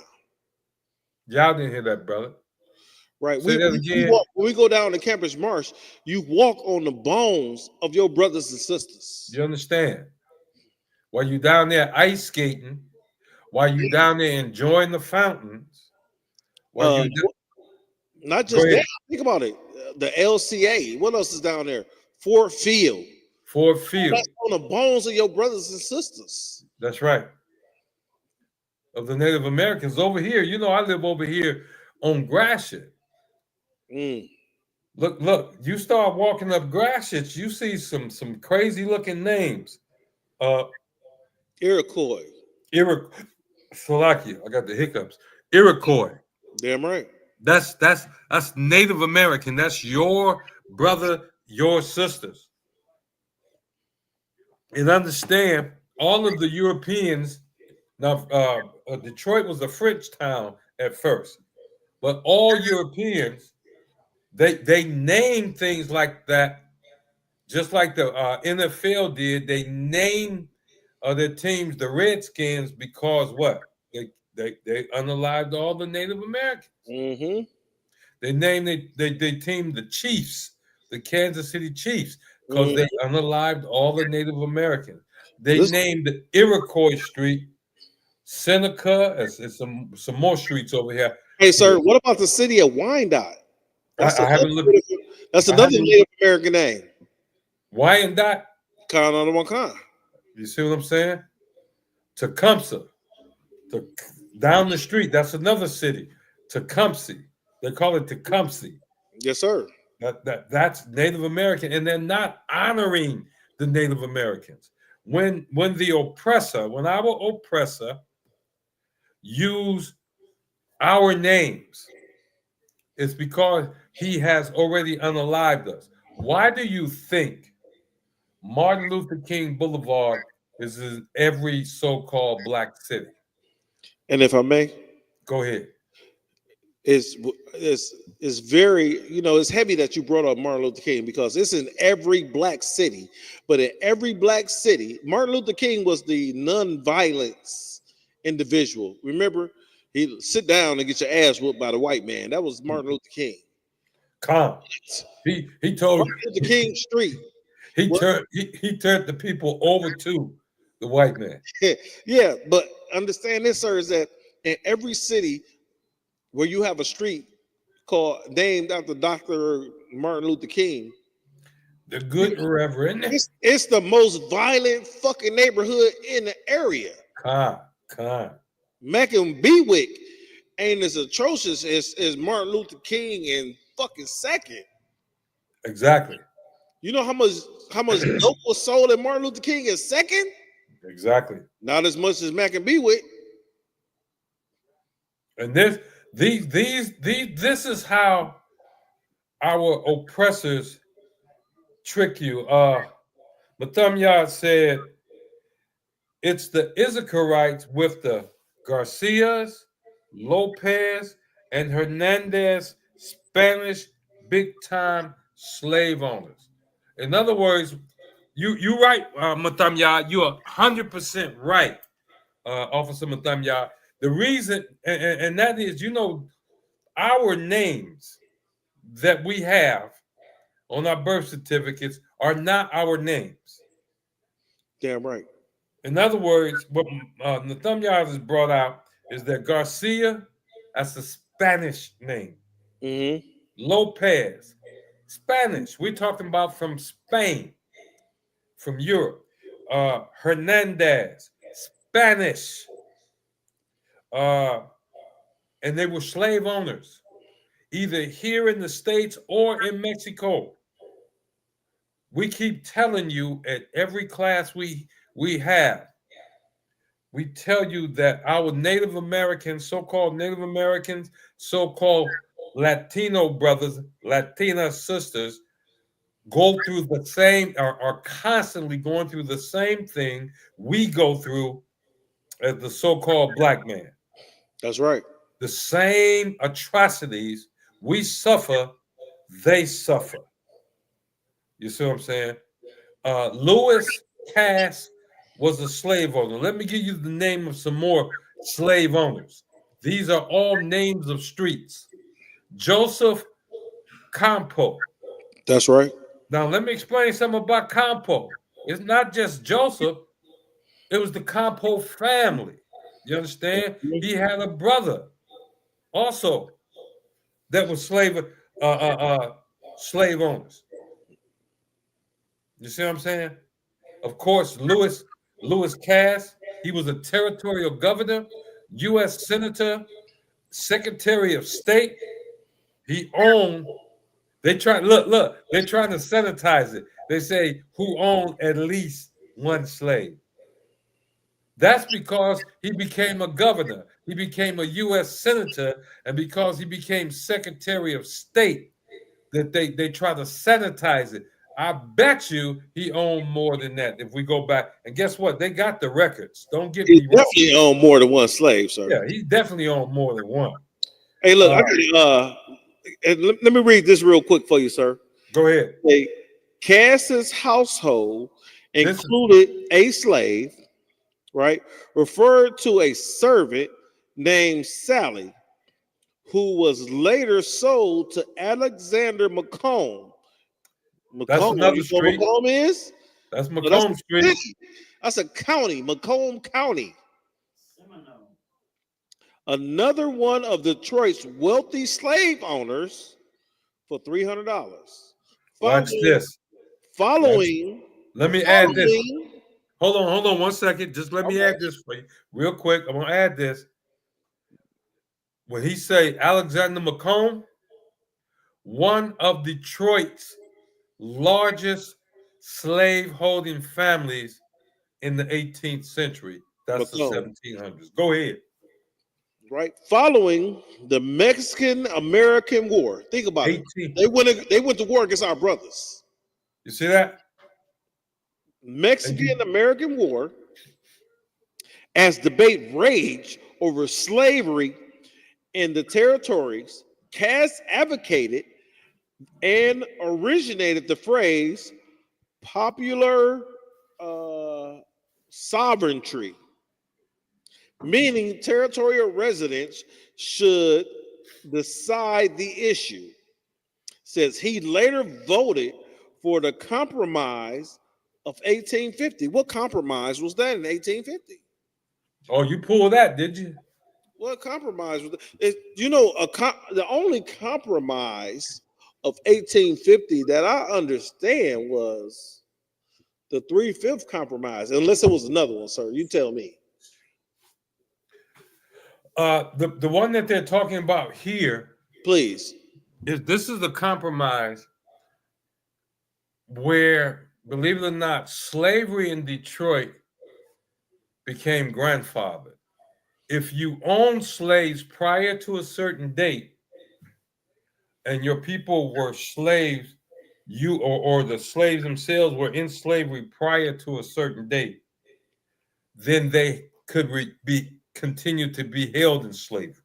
Y'all didn't hear that, brother. Right. When we go down to Campus Marsh, you walk on the bones of your brothers and sisters. You understand? While you down there ice skating, while you down there enjoying the fountains, not just that. Think about it. the LCA. What else is down there? Fort Field. Fort Field. That's on the bones of your brothers and sisters. That's right. Of the Native Americans over here. You know, I live over here on Gratiot. Look, you start walking up Gratiot, you see some crazy looking names. Iroquois. Slovakia. I got the hiccups. Iroquois. Damn right. That's Native American. That's your brother, your sisters. And understand, all of the Europeans. Now, Detroit was a French town at first, but all Europeans, they named things like that, just like the NFL did. They named their teams the Redskins because what? They unalived all the Native Americans. Mm-hmm. They named they team the Chiefs, the Kansas City Chiefs, because they unalived all the Native Americans. They named the Iroquois Street Seneca, and some more streets over here. Hey, sir, what about the city of Wyandotte? That's another Native American name. Wyandotte? Wakan. You see what I'm saying? Tecumseh. Down the street, that's another city. Tecumseh. They call it Tecumseh. Yes, sir. That's Native American, and they're not honoring the Native Americans. When our oppressor use our names, it's because he has already unalived us. Why do you think Martin Luther King Boulevard is in every so-called black city? And if I may, go ahead. It's very, it's heavy that you brought up Martin Luther King, because it's in every black city. But in every black city, Martin Luther King was the non-violence individual. Remember, he sit down and get your ass whooped by the white man. That was Martin Luther King. Calm. He told Martin Luther King Street. He turned the people over to the white man. Yeah, but understand this, sir, is that in every city where you have a street named after Dr. Martin Luther King, the good Reverend, it's the most violent fucking neighborhood in the area. Mackin Bewick ain't as atrocious as Martin Luther King and fucking Second. Exactly. You know how much dope was sold at Martin Luther King in Second? Exactly. Not as much as Mackin Bewick. And this is how our oppressors trick you. StreamYard said it's the Issacharites with the Garcias, Lopez, and Hernandez Spanish big-time slave owners. In other words, you right, StreamYard. You are 100% right, Officer StreamYard. The reason, and that is, our names that we have on our birth certificates are not our names. Damn right. In other words, what StreamYard has brought out is that Garcia, that's a Spanish name. Mm-hmm. Lopez, Spanish. We're talking about from Spain, from Europe. Hernandez, Spanish. And they were slave owners, either here in the States or in Mexico. We keep telling you at every class we have, we tell you that our Native Americans, so-called Native Americans, so-called Latino brothers, Latina sisters, go through the same, are constantly going through the same thing we go through as the so-called black man. That's right. The same atrocities we suffer, they suffer. You see what I'm saying? Lewis Cass was a slave owner. Let me give you the name of some more slave owners. These are all names of streets. Joseph Campo. That's right. Now, let me explain something about Campo. It's not just Joseph. It was the Campo family. You understand? He had a brother also that was slave. slave owners. You see what I'm saying? Of course, Lewis Cass, he was a territorial governor, U.S. Senator, Secretary of State. He owned, they're trying to sanitize it. They say who owned at least one slave. That's because he became a governor, he became a U.S. Senator, and because he became Secretary of State, that they try to sanitize it. I bet you he owned more than that if we go back. And guess what? They got the records. Don't get me wrong. He definitely owned more than one slave, sir. Yeah, he definitely owned more than one. Hey, look, let me read this real quick for you, sir. Go ahead. Cass's household included a slave, right? Referred to a servant named Sally, who was later sold to Alexander McComb. That's another street. Macomb is? That's Macomb Street. That's a county, Macomb County. Another one of Detroit's wealthy slave owners for $300. Watch this. Let me add this. Hold on 1 second. Just let me add this for you real quick. I'm gonna add this. When he say Alexander McComb, one of Detroit's largest slave-holding families in the 18th century. That's the 1700s. Go ahead. Right, following the Mexican-American War. Think about it. They went to war against our brothers. You see that? Mexican-American War. As debate raged over slavery in the territories, Cass advocated and originated the phrase popular sovereignty, meaning territorial residents should decide the issue. Says he later voted for the Compromise of 1850. What compromise was that in 1850? Oh, you pulled that, did you? What compromise was that? The only compromise of 1850 that I understand was the 3/5 compromise, unless it was another one, sir. You tell me. The one that they're talking about here, please, this is the compromise where, believe it or not, slavery in Detroit became grandfathered. If you own slaves prior to a certain date, and your people were slaves, or the slaves themselves were in slavery prior to a certain date, then they could continue to be held in slavery.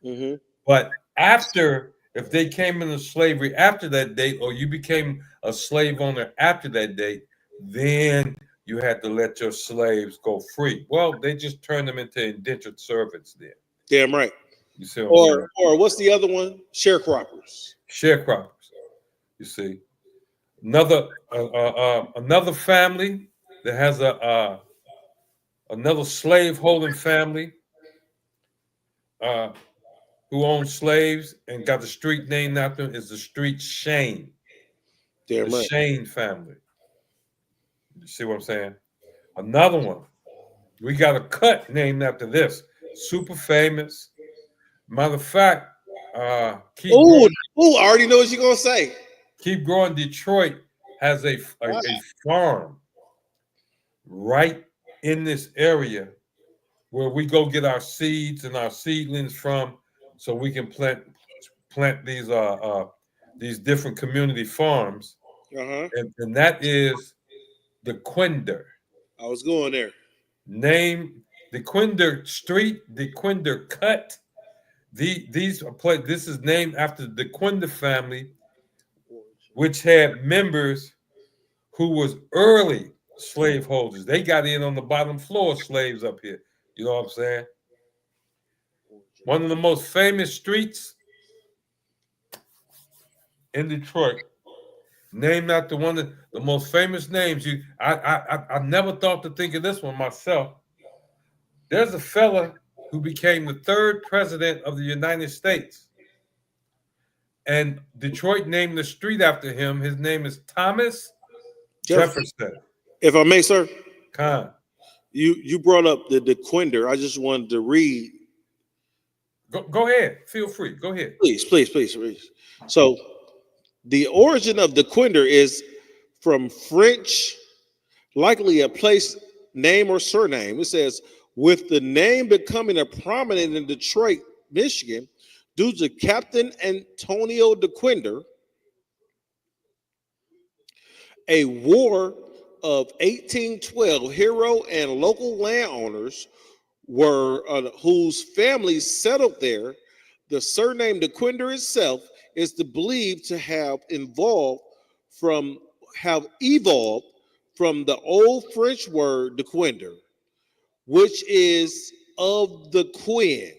Mm-hmm. But if they came into slavery after that date, or you became a slave owner after that date, then you had to let your slaves go free. Well, they just turned them into indentured servants there. Damn right. You see, or what's the other one? Sharecroppers. Sharecroppers. You see, another family that has another slave holding family who owns slaves and got the street named after him is the street Shane. Damn the right. Shane family. You see what I'm saying? Another one. We got a cut named after this. Super famous. Matter of fact, I already know what you're gonna say. Keep Growing Detroit has a farm right in this area where we go get our seeds and our seedlings from, so we can plant these different community farms. And that is the Quinder. I was going there. Name the Quinder Street, the Quinder Cut. This is named after the Quinder family, which had members who was early slaveholders. They got in on the bottom floor slaves up here. You know what I'm saying? One of the most famous streets in Detroit, named after one of the most famous names. I never thought to think of this one myself. There's a fella who became the 3rd president of the United States. And Detroit named the street after him. His name is Thomas Jefferson. If I may, sir. Khan. You brought up the DeQuinder. I just wanted to read. Go ahead. Feel free. Go ahead. Please. So the origin of DeQuinder is from French, likely a place name or surname. It says, with the name becoming a prominent in Detroit, Michigan, due to Captain Antonio DeQuinder, a war of 1812 hero and local landowners were whose families settled there. The surname DeQuinder itself is believed to have evolved from the old French word DeQuinder, which is of the queen.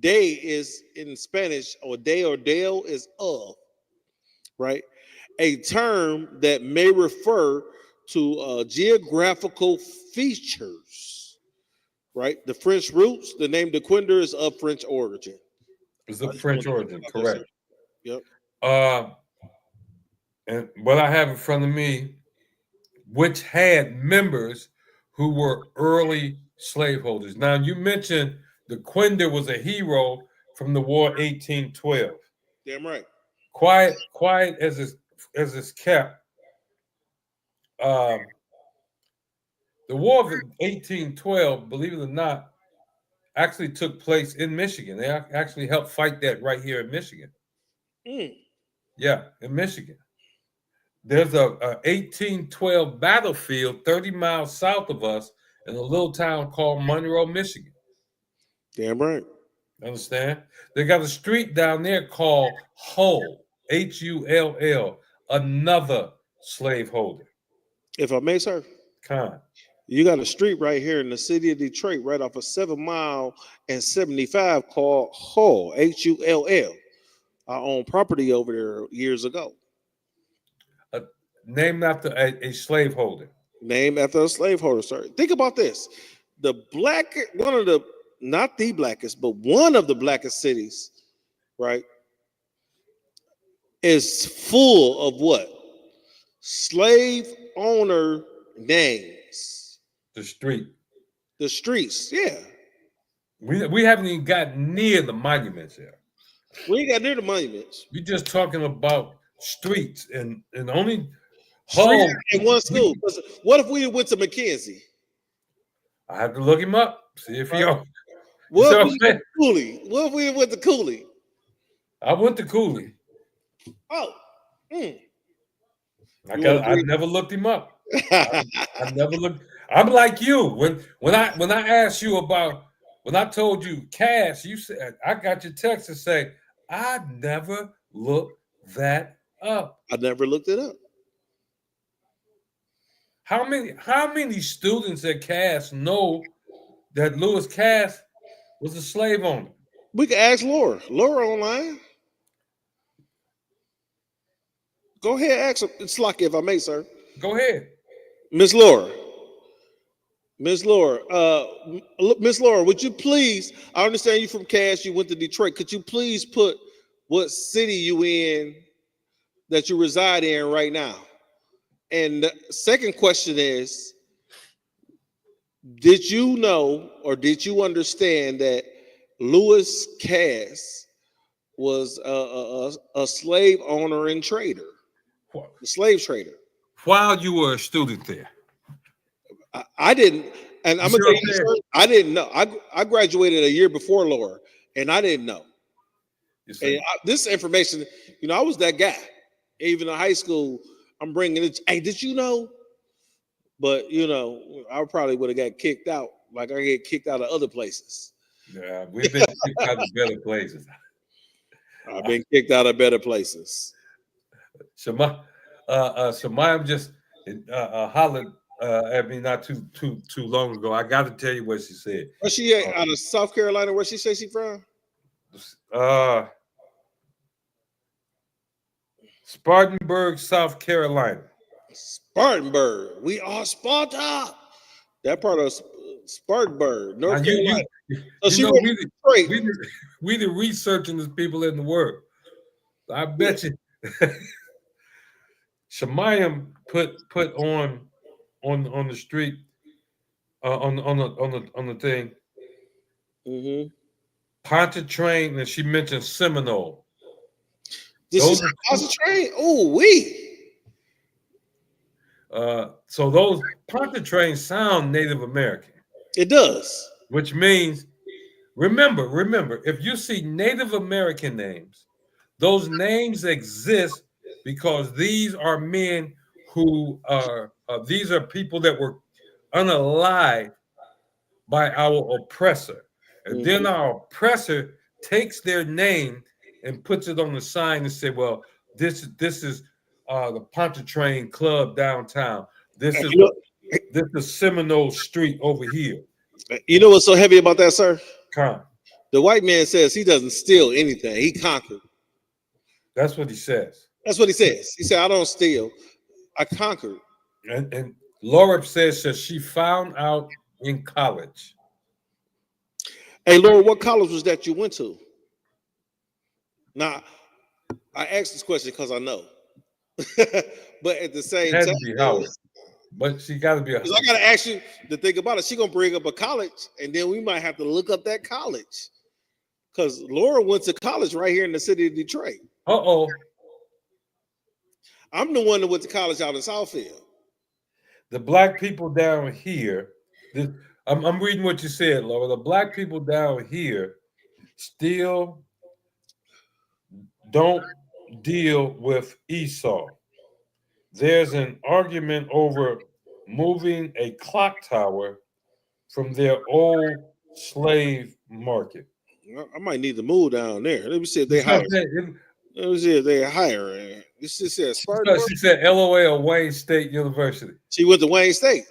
De is in Spanish, or de or dale is of, right? A term that may refer to geographical features, right? The French roots, the name DeQuinder is of French origin. It's of French origin, correct. Yep. And what I have in front of me, which had members who were early slaveholders. Now, you mentioned DeQuinder was a hero from the War 1812. Damn right. Quiet as it's kept. The War of 1812, believe it or not, actually took place in Michigan. They actually helped fight that right here in Michigan. Yeah, in Michigan. There's a 1812 battlefield 30 miles south of us in a little town called Monroe, Michigan. Damn right. Understand? They got a street down there called Hull, Hull, another slaveholder. If I may, sir. Con. You got a street right here in the city of Detroit, right off of 7 Mile and 75 called Hull, Hull. I owned property over there years ago. Named after a slaveholder. Named after a slaveholder, sir. Think about this. Not the blackest, but one of the blackest cities, right, is full of what? Slave owner names. The streets, yeah. We haven't even gotten near the monuments yet. We ain't got near the monuments. We're just talking about streets and only Hull in one school. What if we went to McKenzie? I have to look him up. See if he on. What if we went to Cooley? What if we went to Cooley? I went to Cooley. Oh. I never looked him up. I never looked. I'm like you. When I asked you about, when I told you Cash, you said, I got your text to say, I never looked that up. I never looked it up. How many students at Cass know that Lewis Cass was a slave owner? We can ask Laura. Laura online. Go ahead, ask her. It's lucky if I may, sir. Go ahead. Miss Laura, would you please, I understand you from Cass, you went to Detroit. Could you please put what city you in that you reside in right now? And the second question is, did you know or did you understand that Lewis Cass was a slave owner and trader, a slave trader? While you were a student there? I didn't, and I'm gonna tell you, sir, I didn't know. I graduated a year before Laura, and I didn't know. And this information, I was that guy. Even in high school, I'm bringing it. Hey, did you know? But I probably would have got kicked out, like I get kicked out of other places. Yeah, we've been kicked out of better places. I've been kicked out of better places. Shemayim just hollered at me not too long ago. I got to tell you what she said. Where she at? Out of South Carolina? Where she say she from? Spartanburg, South Carolina. Spartanburg. We are Sparta. That part of Spartanburg, North Carolina. We the researching the people in the world. I bet you. Shemayim put on the street on the thing. Mm-hmm. Pontchartrain, and she mentioned Seminole. This is Pontchartrain. Oh, we. So those Pontchartrain sound Native American. It does. Which means, remember, if you see Native American names, those names exist because these are men who are these are people that were unalive by our oppressor, and then our oppressor takes their name and puts it on the sign and say, "Well, this is the Pontchartrain Club downtown. This is Seminole Street over here." You know what's so heavy about that, sir? Con. The white man says he doesn't steal anything. He conquered. That's what he says. That's what he says. He said, "I don't steal. I conquered." And Laura says that she found out in college. Hey, Laura, what college was that you went to? Now, I asked this question because I know. But at the same time, to be Howard. But she got to be. I got to ask you to think about it. She gonna bring up a college, and then we might have to look up that college, because Laura went to college right here in the city of Detroit. I'm the one that went to college out in Southfield. The black people down here, I'm reading what you said, Laura. The black people down here still don't deal with Esau. There's an argument over moving a clock tower from their old slave market. I might need to move down there. Let me see if they hire. Let me see if they hire. This says Spartan. She said LOA or Wayne State University. She went to Wayne State.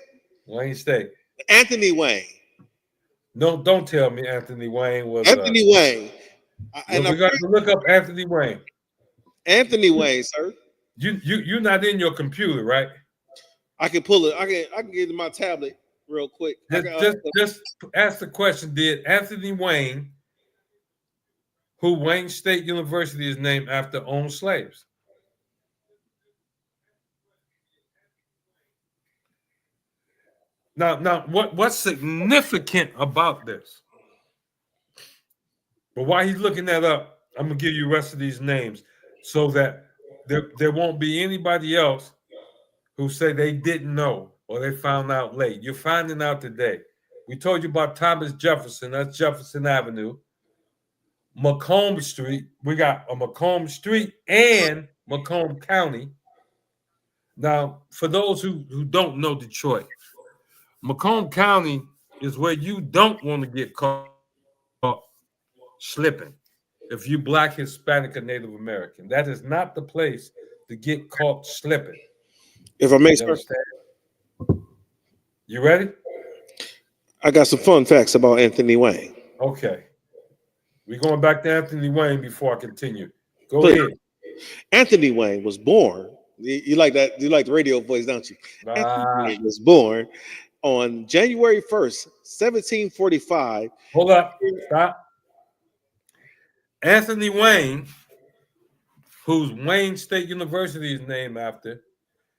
Wayne State. Anthony Wayne. No, don't tell me Anthony Wayne was. Anthony Wayne. And we got to look up Anthony Wayne. Anthony Wayne, sir. You're not in your computer, right? I can pull it. I can get to my tablet real quick. Just ask the question: did Anthony Wayne, who Wayne State University is named after, own slaves? Now, what's significant about this? But while he's looking that up, I'm gonna give you the rest of these names so that there won't be anybody else who say they didn't know or they found out late. You're finding out today. We told you about Thomas Jefferson. That's Jefferson Avenue. Macomb Street. We got a Macomb Street and Macomb County. Now, for those who don't know Detroit, Macomb County is where you don't want to get caught slipping if you Black, Hispanic, or Native American. That is not the place to get caught slipping. If I may, sir. You ready? I got some fun facts about Anthony Wayne. Okay. We're going back to Anthony Wayne before I continue. Go ahead. Anthony Wayne was born. You like that? You like the radio voice, don't you? Anthony Wayne was born on January 1st, 1745. Hold up. Stop. Anthony Wayne, whose Wayne State University is named after,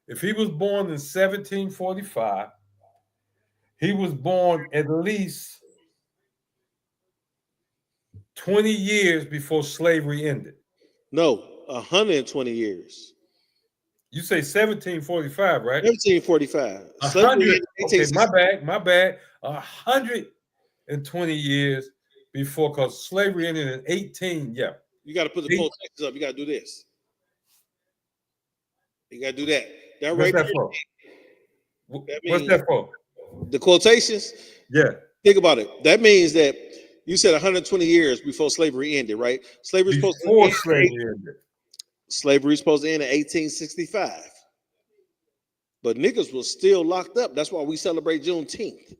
if he was born in 1745, he was born at least 20 years before slavery ended. No, 120 years. You say 1745, right? 1745. 100. Okay, my bad. 120 years before, because slavery ended in 18. Yeah. You got to put the quotations up. You got to do this. You got to do that. That right there. What's that for? The quotations? Yeah. Think about it. That means that you said 120 years before slavery ended, right? Slavery was supposed to end. Slavery was supposed to end in 1865. But niggas was still locked up. That's why we celebrate Juneteenth.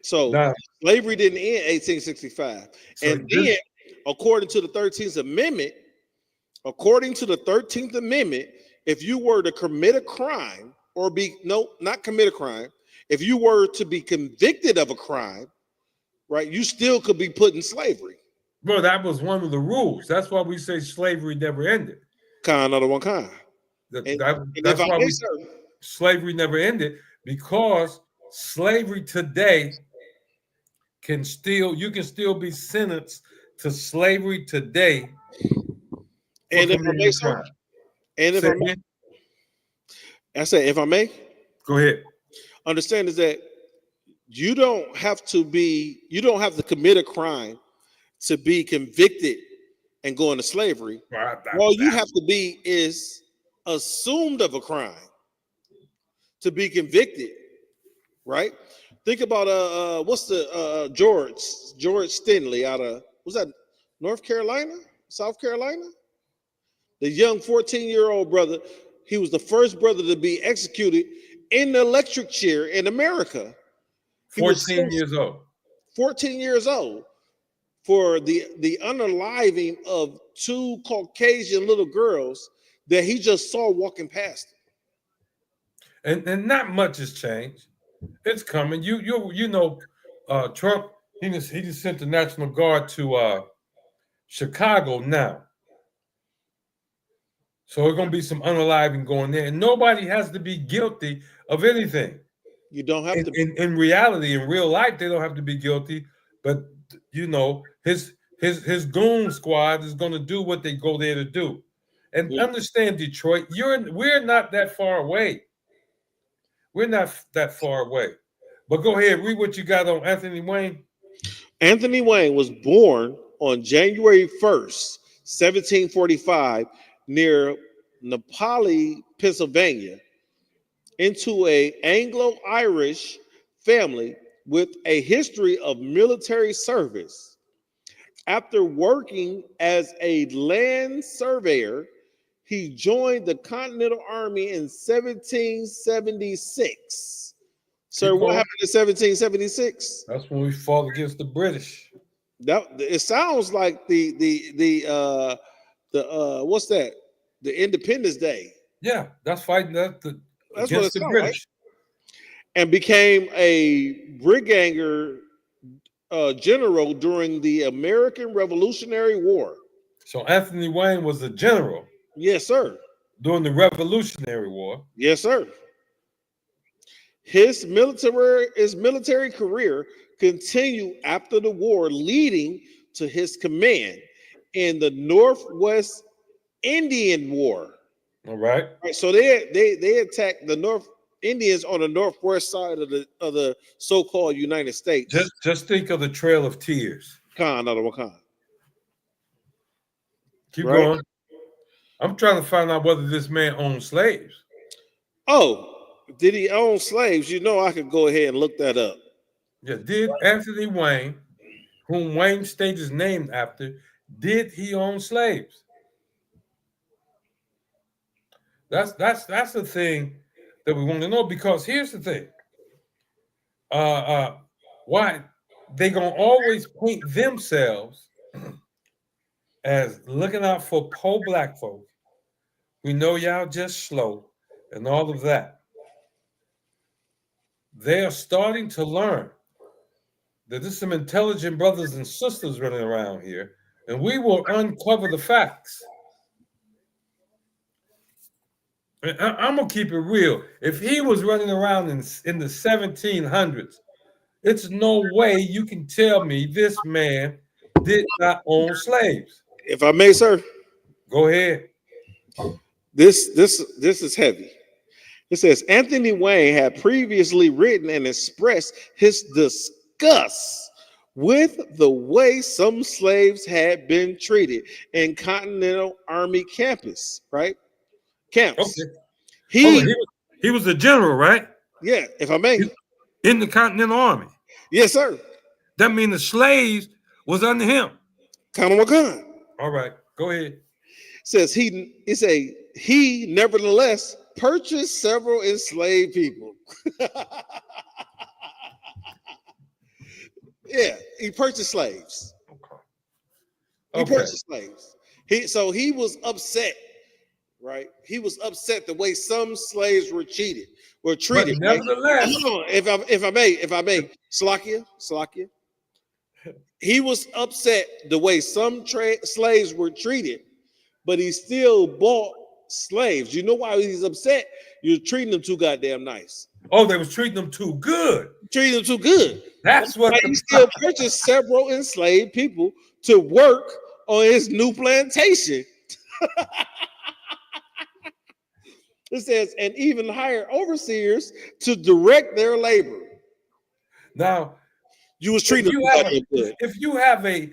So slavery didn't end in 1865. And then, according to the 13th Amendment, if you were to commit a crime not commit a crime, if you were to be convicted of a crime, right, you still could be put in slavery. Bro, that was one of the rules. That's why we say slavery never ended. Kind of one kind. That's why slavery never ended, because slavery today you can still be sentenced to slavery today. And if I may, sir, and if I say, if I may, go ahead. Understand is that you don't have to commit a crime to be convicted and go into slavery. All you have to be is assumed of a crime to be convicted, right? Think about what's the George Stinley out of, was that North Carolina, South Carolina? The young 14-year-old brother, he was the first brother to be executed in the electric chair in America. 14 years old. 14 years old for the unaliving of two Caucasian little girls that he just saw walking past him. And not much has changed. It's coming. You know, Trump, he just sent the National Guard to Chicago now. So there's going to be some unaliving going there. And nobody has to be guilty of anything. You don't have to. In reality, in real life, they don't have to be guilty. But, you know, his goon squad is going to do what they go there to do. And understand, Detroit, we're not that far away. We're not that far away. But go ahead, read what you got on Anthony Wayne. Anthony Wayne was born on January 1st, 1745, near Napoleon, Pennsylvania, into an Anglo-Irish family with a history of military service. After working as a land surveyor, he joined the Continental Army in 1776. Sir, what happened in 1776? That's when we fought against the British. It sounds like the what's that? The Independence Day. Yeah, that's fighting against the British. Right? And became a brigadier general during the American Revolutionary War. So Anthony Wayne was a general. Yes, sir. During the Revolutionary War. Yes, sir. His military career continued after the war, leading to his command in the Northwest Indian War. All right. So they attacked the North Indians on the northwest side of the so-called United States. Just think of the Trail of Tears. Keep going. I'm trying to find out whether this man owned slaves. Oh, did he own slaves? You know, I could go ahead and look that up. Yeah, did Anthony Wayne, whom Wayne State is named after, did he own slaves? That's the thing that we want to know, because here's the thing. Why they gonna always paint themselves as looking out for poor black folk. We know y'all just slow and all of that. They are starting to learn that there's some intelligent brothers and sisters running around here, and we will uncover the facts. I'm gonna keep it real. If he was running around in the 1700s, it's no way you can tell me this man did not own slaves. If I may, sir. Go ahead. This is heavy. It says Anthony Wayne had previously written and expressed his disgust with the way some slaves had been treated in Continental Army camps. Okay. He was a general, right? Yeah, if I may. In the Continental Army. Yes, sir. That means the slaves was under him. All right, go ahead. Says he nevertheless purchased several enslaved people. Yeah, he purchased slaves. He purchased slaves. He was upset, right? He was upset the way some slaves were treated. But nevertheless, if I may, Slakia. He was upset the way some slaves were treated, but he still bought slaves. You know why he's upset? You're treating them too goddamn nice. Oh, they was treating them too good. Treating them too good. That's what he still purchased several enslaved people to work on his new plantation. It says, and even hire overseers to direct their labor. Now, you was treating if you have a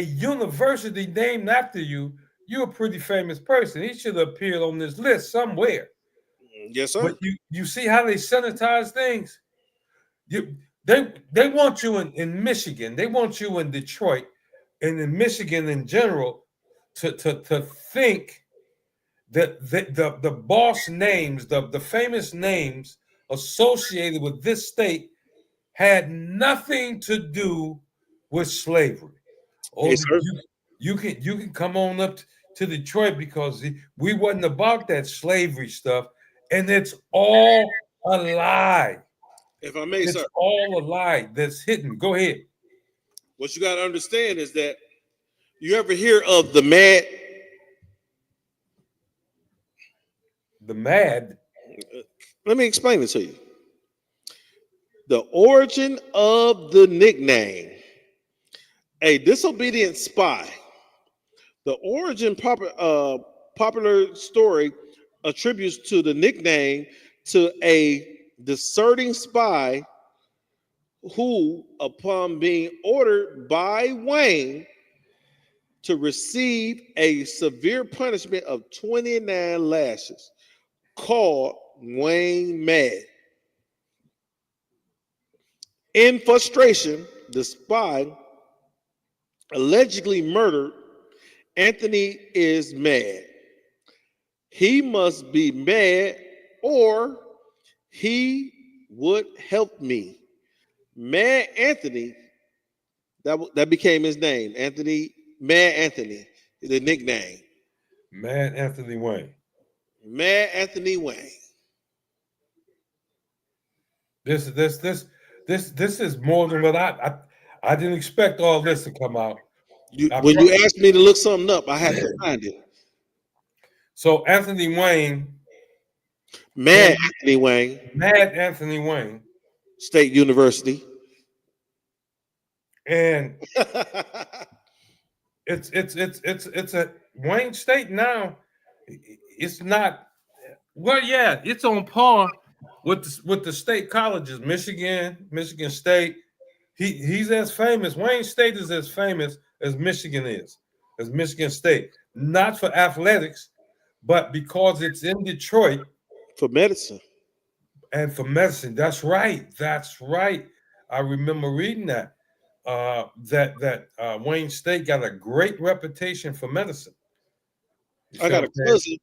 university named after you, you're a pretty famous person. He should have appeared on this list somewhere. Yes, sir. But you see how they sanitize things? They want you in Michigan. They want you in Detroit and in Michigan in general to think that the boss names, the famous names associated with this state had nothing to do with slavery. Oh, you can come on up to Detroit because we wasn't about that slavery stuff, and it's all a lie. If I may, it's sir, all a lie that's hidden. Go ahead. What you got to understand is that you ever hear of the mad? The mad? Let me explain it to you. The origin of the nickname, a disobedient spy. The origin popular story attributes to the nickname to a deserting spy who, upon being ordered by Wayne to receive a severe punishment of 29 lashes, called Wayne mad. In frustration, the spy allegedly murdered Anthony is mad. He must be mad or he would help me. Mad Anthony, that became his name. Anthony, Mad Anthony, the nickname. Mad Anthony Wayne. Mad Anthony Wayne. This is more than what I didn't expect all this to come out. When you asked me to look something up, I had to find it. So Anthony Wayne, Mad Anthony Wayne, Mad Anthony Wayne, State University, and it's a Wayne State now. It's not. Well, yeah, it's on par with the state colleges, Michigan State. He's as famous. Wayne State is as famous as Michigan is, as Michigan State. Not for athletics, but because it's in Detroit. For medicine. And for medicine. That's right. That's right. I remember reading that. That Wayne State got a great reputation for medicine. I got a cousin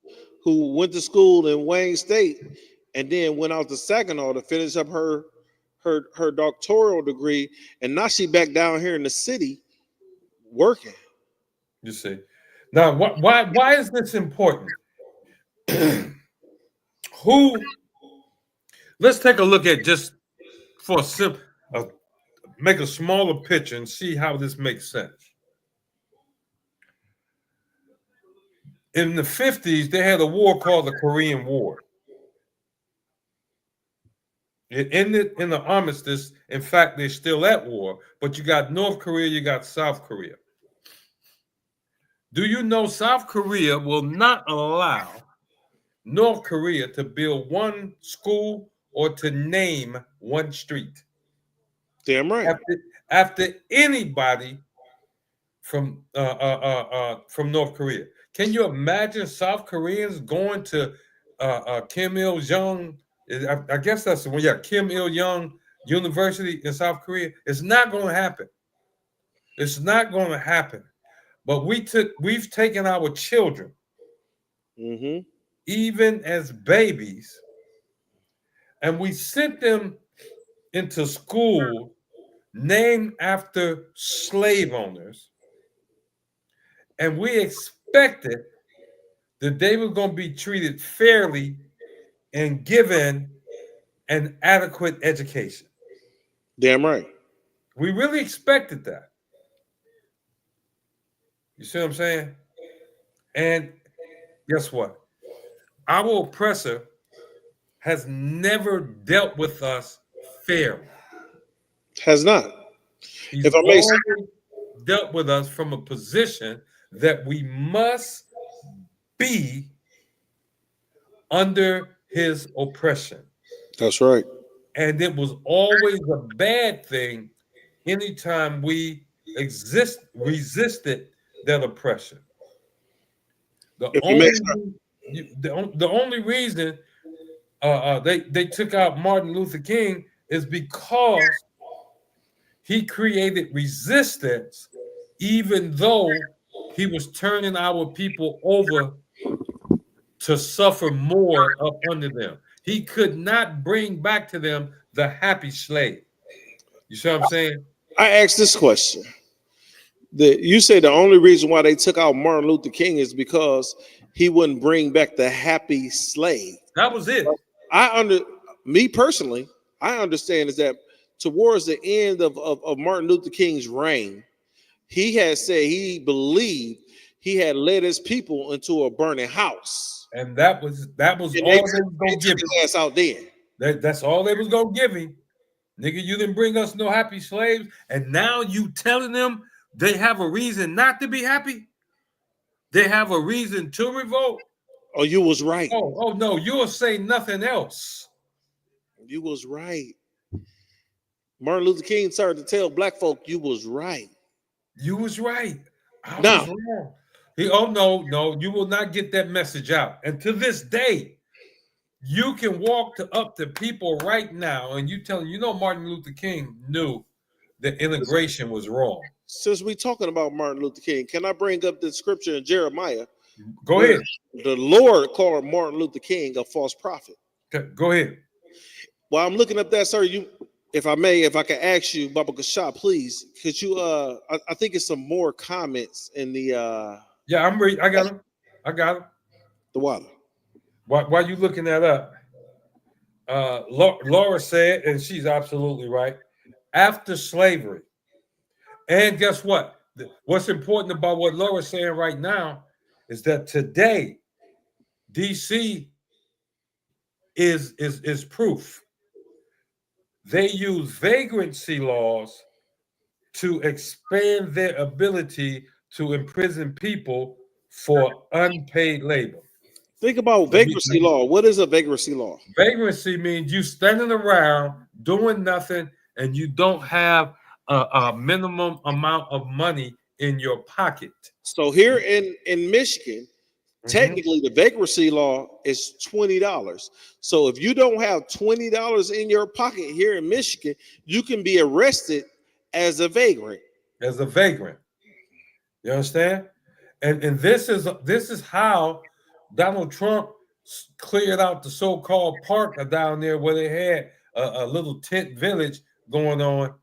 who went to school in Wayne State and then went out to Saginaw to finish up her doctoral degree, and now she back down here in the city working. You see. Now, why is this important? Let's take a look at just for a make a smaller picture and see how this makes sense. In the 50s, they had a war called the Korean War. It ended in the armistice. In fact, they're still at war, but you got North Korea, you got South Korea. Do you know South Korea will not allow North Korea to build one school or to name one street? Damn right. After anybody from North Korea. Can you imagine South Koreans going to Kim Il-jung? I guess that's the one. Yeah, Kim Il-jung University in South Korea. It's not going to happen. It's not going to happen. But we've taken our children, even as babies, and we sent them into school named after slave owners, and we expected that they were going to be treated fairly and given an adequate education. Damn right. We really expected that. You see what I'm saying? And guess what? Our oppressor has never dealt with us fairly. Has not. He's If I may say, always dealt with us from a position that we must be under his oppression. That's right. And it was always a bad thing anytime we resisted that oppression. The only reason they took out Martin Luther King is because he created resistance, even though he was turning our people over to suffer more up under them. He could not bring back to them the happy slave. You see what I'm saying? I asked this question. You say the only reason why they took out Martin Luther King is because he wouldn't bring back the happy slave. That was it. Me personally, I understand is that towards the end of Martin Luther King's reign, he had said he believed he had led his people into a burning house. And that was all they was gonna give him. Ass out there. That's all they was gonna give him. Nigga, you didn't bring us no happy slaves, and now you telling them they have a reason not to be happy? They have a reason to revolt? Oh, you was right. Oh no, you'll say nothing else. You was right. Martin Luther King started to tell black folk you was right. You was right. I was wrong. No, you will not get that message out. And to this day, you can walk up to people right now and you tell them, Martin Luther King knew that integration was wrong. Since we're talking about Martin Luther King, can I bring up the scripture in Jeremiah? Go ahead. The Lord called Martin Luther King a false prophet. Okay, go ahead. While I'm looking up that, sir, if I can ask you, Baba Kasha, please, could you I think it's some more comments in the Yeah, I'm ready. I got them. The water. While you looking that up, Laura said, and she's absolutely right, after slavery. And guess what? What's important about what Laura's saying right now is that today, DC is proof. They use vagrancy laws to expand their ability to imprison people for unpaid labor. Think about vagrancy law. What is a vagrancy law? Vagrancy means you standing around doing nothing and you don't have a minimum amount of money in your pocket. So here in Michigan, technically the vagrancy law is $20. So if you don't have $20 in your pocket here in Michigan, you can be arrested as a vagrant. As a vagrant. You understand? And this is how Donald Trump cleared out the so-called park down there where they had a little tent village going on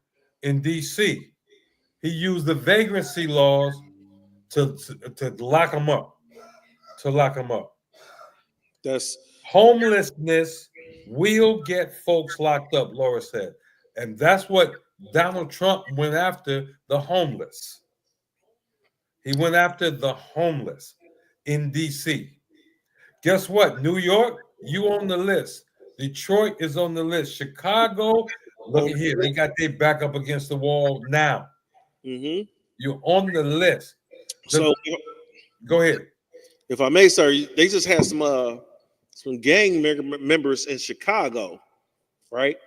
in DC. He used the vagrancy laws to lock them up. To lock them up. That's homelessness will get folks locked up, Laura said. And that's what Donald Trump went after, the homeless. He went after the homeless in DC. Guess what? New York, you on the list. Detroit is on the list. Chicago, look at here. They got their back up against the wall now. Mm-hmm. You're on the list. So go ahead. If I may, sir, they just had some gang members in Chicago, right?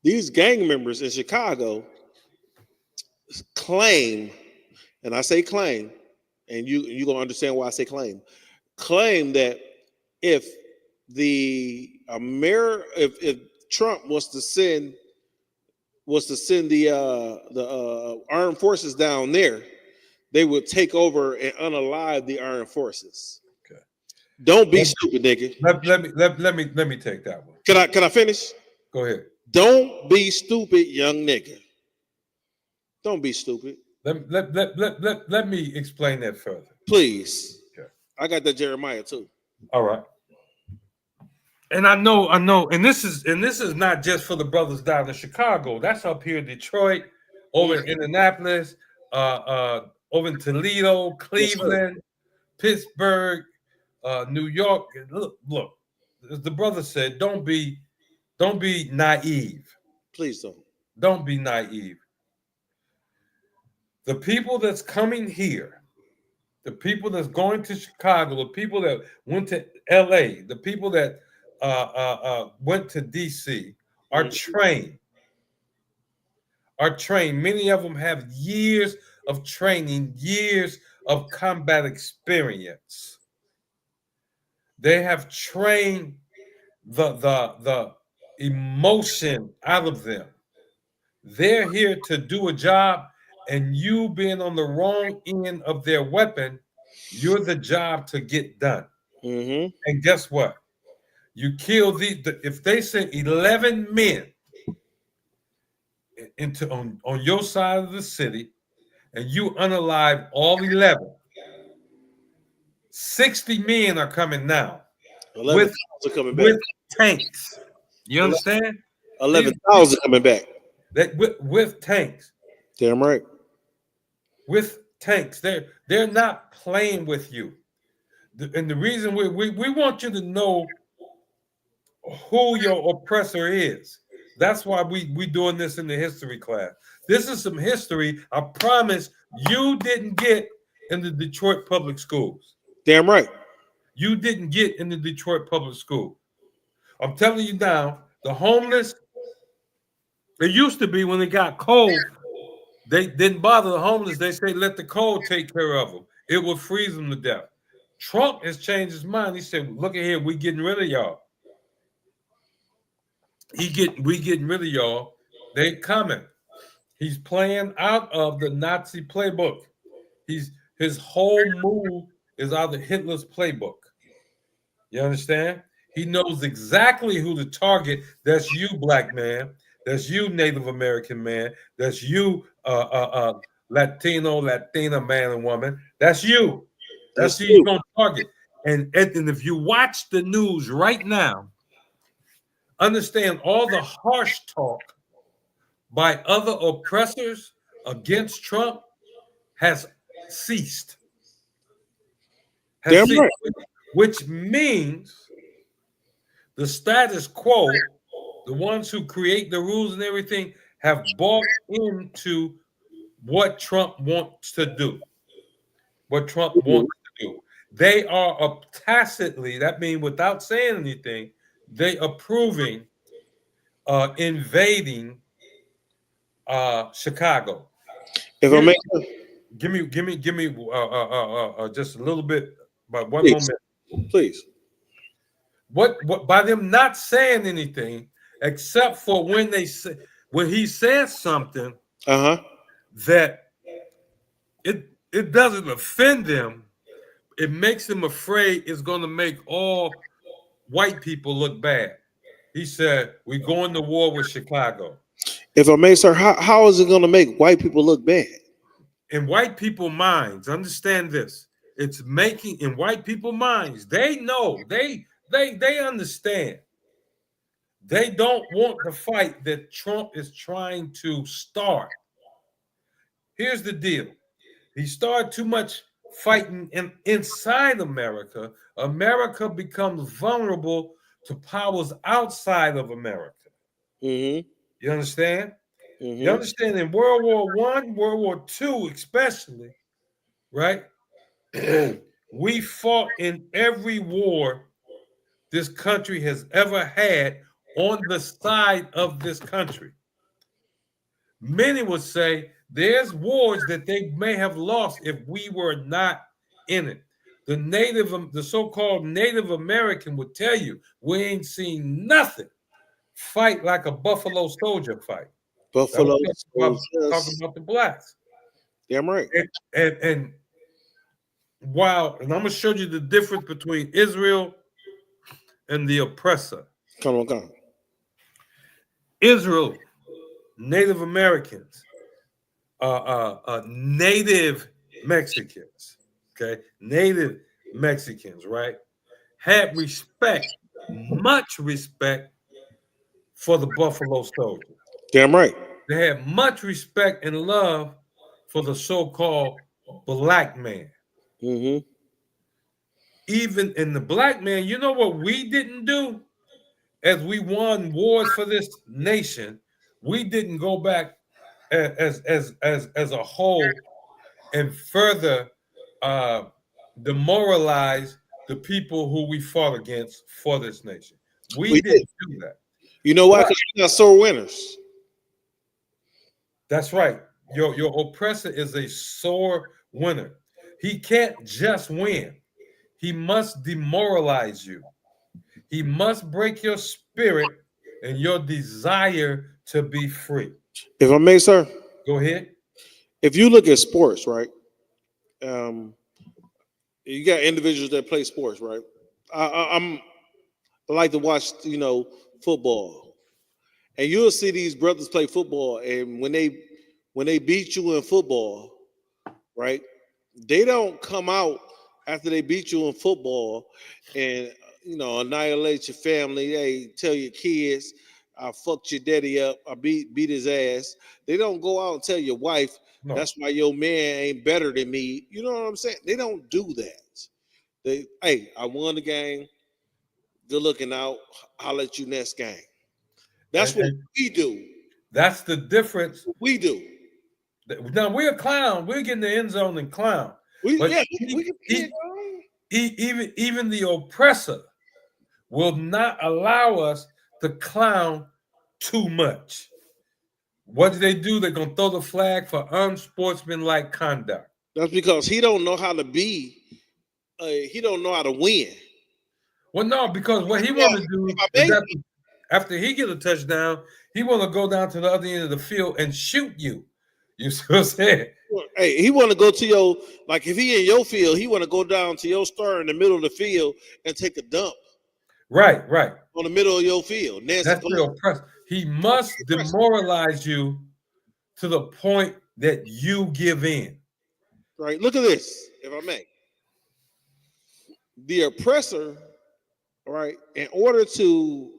These gang members in Chicago claim, and I say claim, and you're gonna understand why I say claim that if Trump was to send the armed forces down there, they would take over and unalive the armed forces. Okay. Don't be stupid, nigga. Let me take that one. Can I finish? Go ahead. Don't be stupid, young nigga. Don't be stupid. Let me explain that further. Please. Okay. I got that Jeremiah too. All right. And I know, and this is not just for the brothers down in Chicago. That's up here in Detroit, over in Indianapolis, over in Toledo, Cleveland, Pittsburgh, New York. Look, as the brother said, don't be naive. Please don't. Don't be naive. The people that's coming here, the people that's going to Chicago, the people that went to LA, the people that went to DC are trained. Are trained. Many of them have years of training, years of combat experience. They have trained the emotion out of them. They're here to do a job, and you being on the wrong end of their weapon, you're the job to get done. Mm-hmm. And guess what? You kill if they send 11 men into on your side of the city, and you unalive all 11, 60 men are coming now 11,000 are coming back with tanks. You understand? 11,000 coming back. That with tanks. Damn right. With tanks, they're not playing with you. And the reason we want you to know who your oppressor is. That's why we doing this in the history class. This is some history I promise you didn't get in the Detroit public schools. Damn right. You didn't get in the Detroit public school. I'm telling you now, the homeless, it used to be when it got cold, they didn't bother the homeless. They say, let the cold take care of them. It would freeze them to death. Trump has changed his mind. He said, look at here, we getting rid of y'all. We getting rid of y'all. They coming. He's playing out of the Nazi playbook. His whole move is out of Hitler's playbook. You understand? He knows exactly who to target. That's you, black man. That's you, Native American man. That's you, Latina man and woman. That's you. That's who you're gonna target. And if you watch the news right now, understand all the harsh talk by other oppressors against Trump has ceased. Right. Which means the status quo, the ones who create the rules and everything, have bought into what Trump wants to do. What Trump wants to do. They are tacitly, that means without saying anything, they approving invading Chicago. If I make give me just a little bit, but one please, moment, please. What by them not saying anything except for when he says something that it doesn't offend them, it makes them afraid it's going to make all white people look bad. He said, we're going to war with Chicago. If I may, sir, how is it going to make white people look bad? In white people's minds, understand this. It's making, in white people's minds, they know, they understand. They don't want the fight that Trump is trying to start. Here's the deal. He started too much fighting inside America. America becomes vulnerable to powers outside of America. Mm-hmm. You understand? Mm-hmm. You understand in World War I, World War II especially, right? We fought in every war this country has ever had on the side of this country. Many would say there's wars that they may have lost if we were not in it. The so-called Native American would tell you, we ain't seen nothing fight like a Buffalo Soldier fight. Buffalo Soldier. Talking about the blacks. Damn right. And wow, and I'm gonna show you the difference between Israel and the oppressor. Come on. Israel, Native Americans, Native Mexicans, okay, Native Mexicans, right, had respect, much respect for the Buffalo Soldier. Damn right. They had much respect and love for the so-called black man. Mm-hmm. Even in the black man, you know what we didn't do? As we won wars for this nation, we didn't go back as a whole and further demoralize the people who we fought against for this nation. We didn't do that. You know why? Because we got sore winners. That's right. Your oppressor is a sore winner. He can't just win. He must demoralize you. He must break your spirit and your desire to be free. If I may, sir. Go ahead. If you look at sports, right? You got individuals that play sports, right? I like to watch, football, and you'll see these brothers play football, and when they beat you in football, right? They don't come out after they beat you in football and annihilate your family. Hey, tell your kids, I fucked your daddy up, I beat his ass. They don't go out and tell your wife, no, that's why your man ain't better than me. You know what I'm saying? They don't do that. Hey, I won the game. Good looking out. I'll let you next game. That's what we do. That's the difference. We do. Now we're a clown. We're getting the end zone and clown. Even the oppressor will not allow us to clown too much. What do? They're gonna throw the flag for unsportsmanlike conduct. That's because he don't know how to be. He don't know how to win. Well, no, because what he want to do is after he get a touchdown, he want to go down to the other end of the field and shoot you. You see what I'm saying? Hey, he want to go to your, like if he in your field, he want to go down to your star in the middle of the field and take a dump. Right. On the middle of your field. That's real oppressive. He must demoralize you to the point that you give in. Right. Look at this, if I may. The oppressor, right, in order to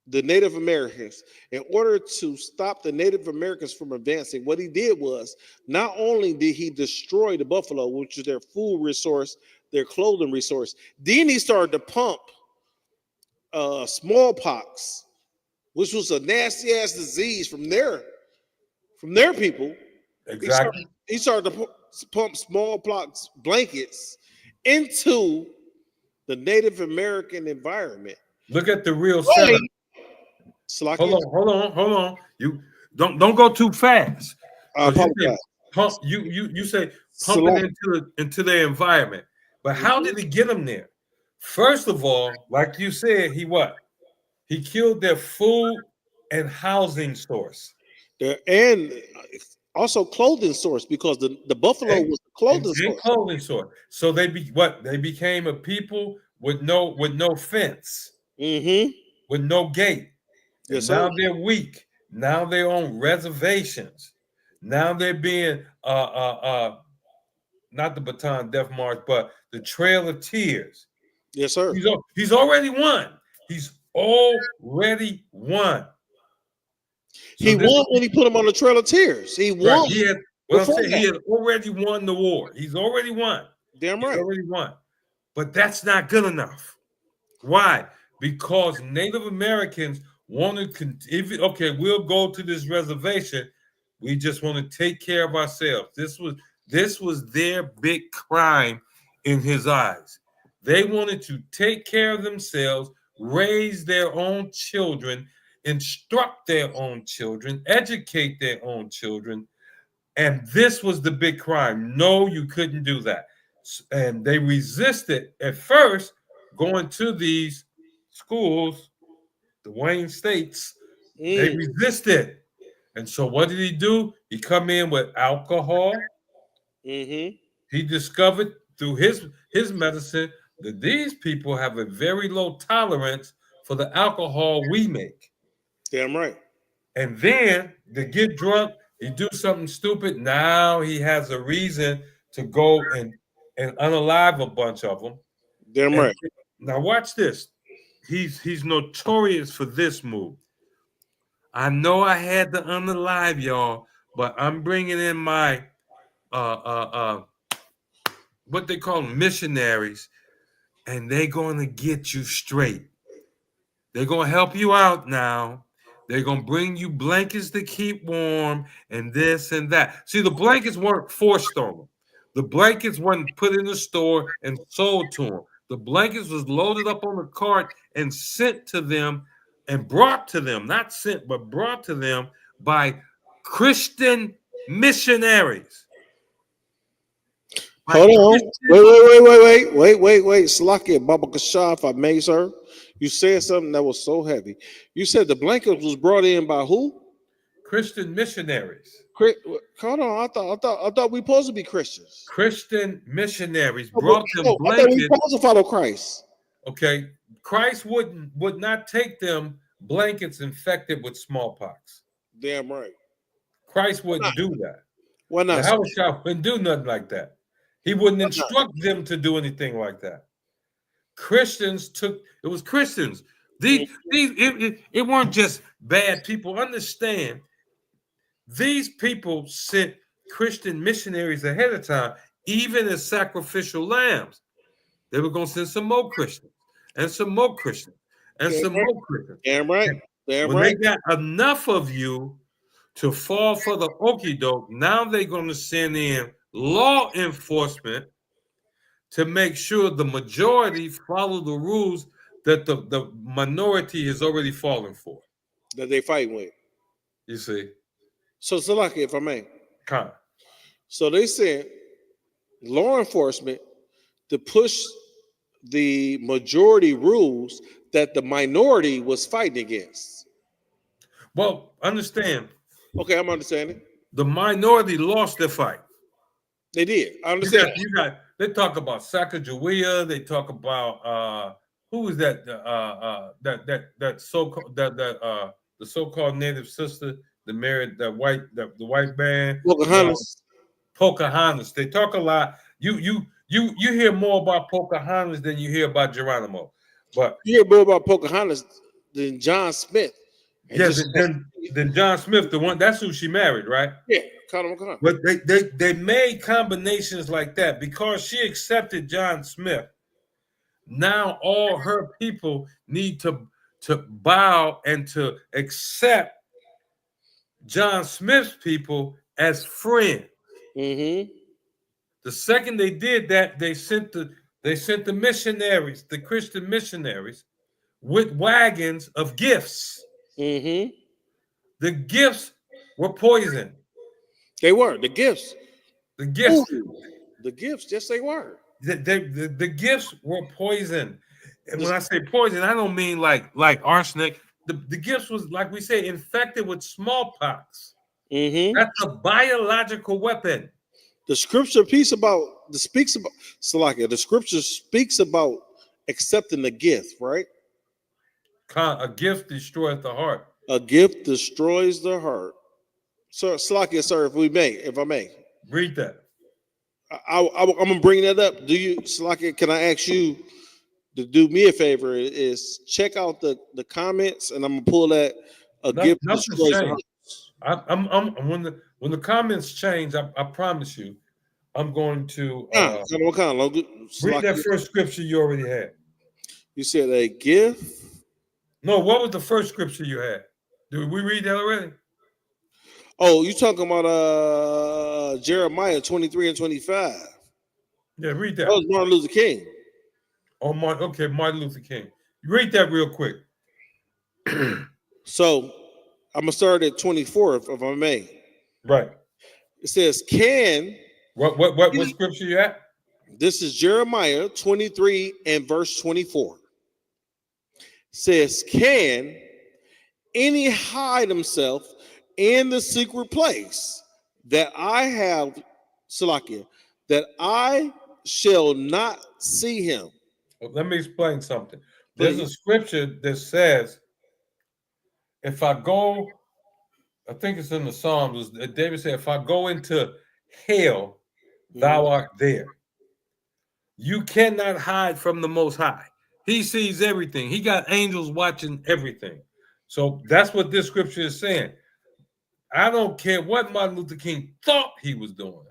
the Native Americans, in order to stop the Native Americans from advancing, what he did was not only did he destroy the buffalo, which is their food resource, their clothing resource, then he started to pump smallpox, which was a nasty ass disease from their people. Exactly. He started to pump smallpox blankets into the Native American environment. Look at the real setup. Hold on. You don't go too fast. You say pump it into their environment. But how did he get them there? First of all, like you said, he killed their food and housing source. And also clothing source, because the buffalo was the clothing source. So they became a people with no fence, with no gate. Yes, now they're weak. Now they're on reservations. Now they're being not the Baton Death March, but the Trail of Tears. Yes, sir. He's already won. He's already won. He won when he put him on the Trail of Tears. He won. Right. He had already won the war. He's already won. Damn right. He's already won. But that's not good enough. Why? Because Native Americans wanted we'll go to this reservation. We just want to take care of ourselves. This was their big crime in his eyes. They wanted to take care of themselves, raise their own children, instruct their own children, educate their own children. And this was the big crime. No, you couldn't do that. And they resisted at first going to these schools, the Wayne states. They resisted. And so what did he do? He come in with alcohol. He discovered through his medicine that these people have a very low tolerance for the alcohol we make. Damn right. And then to get drunk, he do something stupid. Now he has a reason to go and unalive a bunch of them. Damn right. Now watch this. He's notorious for this move. I know I had to unalive y'all, but I'm bringing in my what they call missionaries, and they're going to get you straight. They're going to help you out now. They're going to bring you blankets to keep warm and this and that. See, the blankets weren't forced on them. The blankets weren't put in the store and sold to them. The blankets was loaded up on a cart and sent to them and brought to them, not sent, but brought to them by Christian missionaries. Hold on. Wait. Slakia, Baba Kasha, if I may, sir. You said something that was so heavy. You said the blanket was brought in by who? Christian missionaries. Hold on. I thought we supposed to be Christians. Christian missionaries brought them blankets. I thought we supposed to follow Christ. Okay. Christ would not take them blankets infected with smallpox. Damn right. Christ wouldn't do that. Why not? Yahushua wouldn't do nothing like that. He wouldn't instruct them to do anything like that. Christians it was Christians. It weren't just bad people. Understand, these people sent Christian missionaries ahead of time, even as sacrificial lambs. They were going to send some more Christians and some more Christians and some more Christians. Damn right. When they got enough of you to fall for the okie doke, now they're going to send in law enforcement to make sure the majority follow the rules that the minority is already falling for. That they fighting with. You see? So, Salaki, if I may. Come. So they sent law enforcement to push the majority rules that the minority was fighting against. Well, understand. Okay, I'm understanding. The minority lost their fight. They did. I understand. They talk about Sacagawea. They talk about who was that? That so-called the so-called native sister that married the white man. Pocahontas. Pocahontas. They talk a lot. You hear more about Pocahontas than you hear about Geronimo. But you hear more about Pocahontas than John Smith. Yes, then John Smith, the one that's who she married, right? Yeah. But they made combinations like that because she accepted John Smith. Now all her people need to bow and to accept John Smith's people as friends. Mm-hmm. The second they did that, they sent the missionaries, the Christian missionaries, with wagons of gifts. Mm-hmm. The gifts were poison. They were the gifts. The gifts. Ooh, the gifts, yes, they were. The gifts were poison. And when I say poison, I don't mean like arsenic. The gifts was, like we say, infected with smallpox. Mm-hmm. That's a biological weapon. The scripture speaks about Salakia. The scripture speaks about accepting the gift, right? A gift destroys the heart. A gift destroys the heart. So, Salakia, sir, if I may. Read that. I'm gonna bring that up. Salakia, can I ask you to do me a favor? Is check out the comments, and I'm gonna pull that gift destroys the heart. When the comments change, I promise you, I'm going to read that first scripture you already had. You said a gift. No, what was the first scripture you had? Did we read that already? Oh, you talking about Jeremiah 23 and 25? Yeah, read that. That was Martin Luther King. Oh, Martin Luther King. Read that real quick. So I'm gonna start at 24, if I may. Right. It says, "Can what scripture you at?" This is Jeremiah 23 and verse 24. It says, "Can any hide himself in the secret place that I have, Salakia, that I shall not see him?" Well, let me explain something. There's a scripture that says, if I go, I think it's in the Psalms, David said, if I go into hell, thou art there. You cannot hide from the Most High. He sees everything. He got angels watching everything. So that's what this scripture is saying. I don't care what Martin Luther King thought he was doing.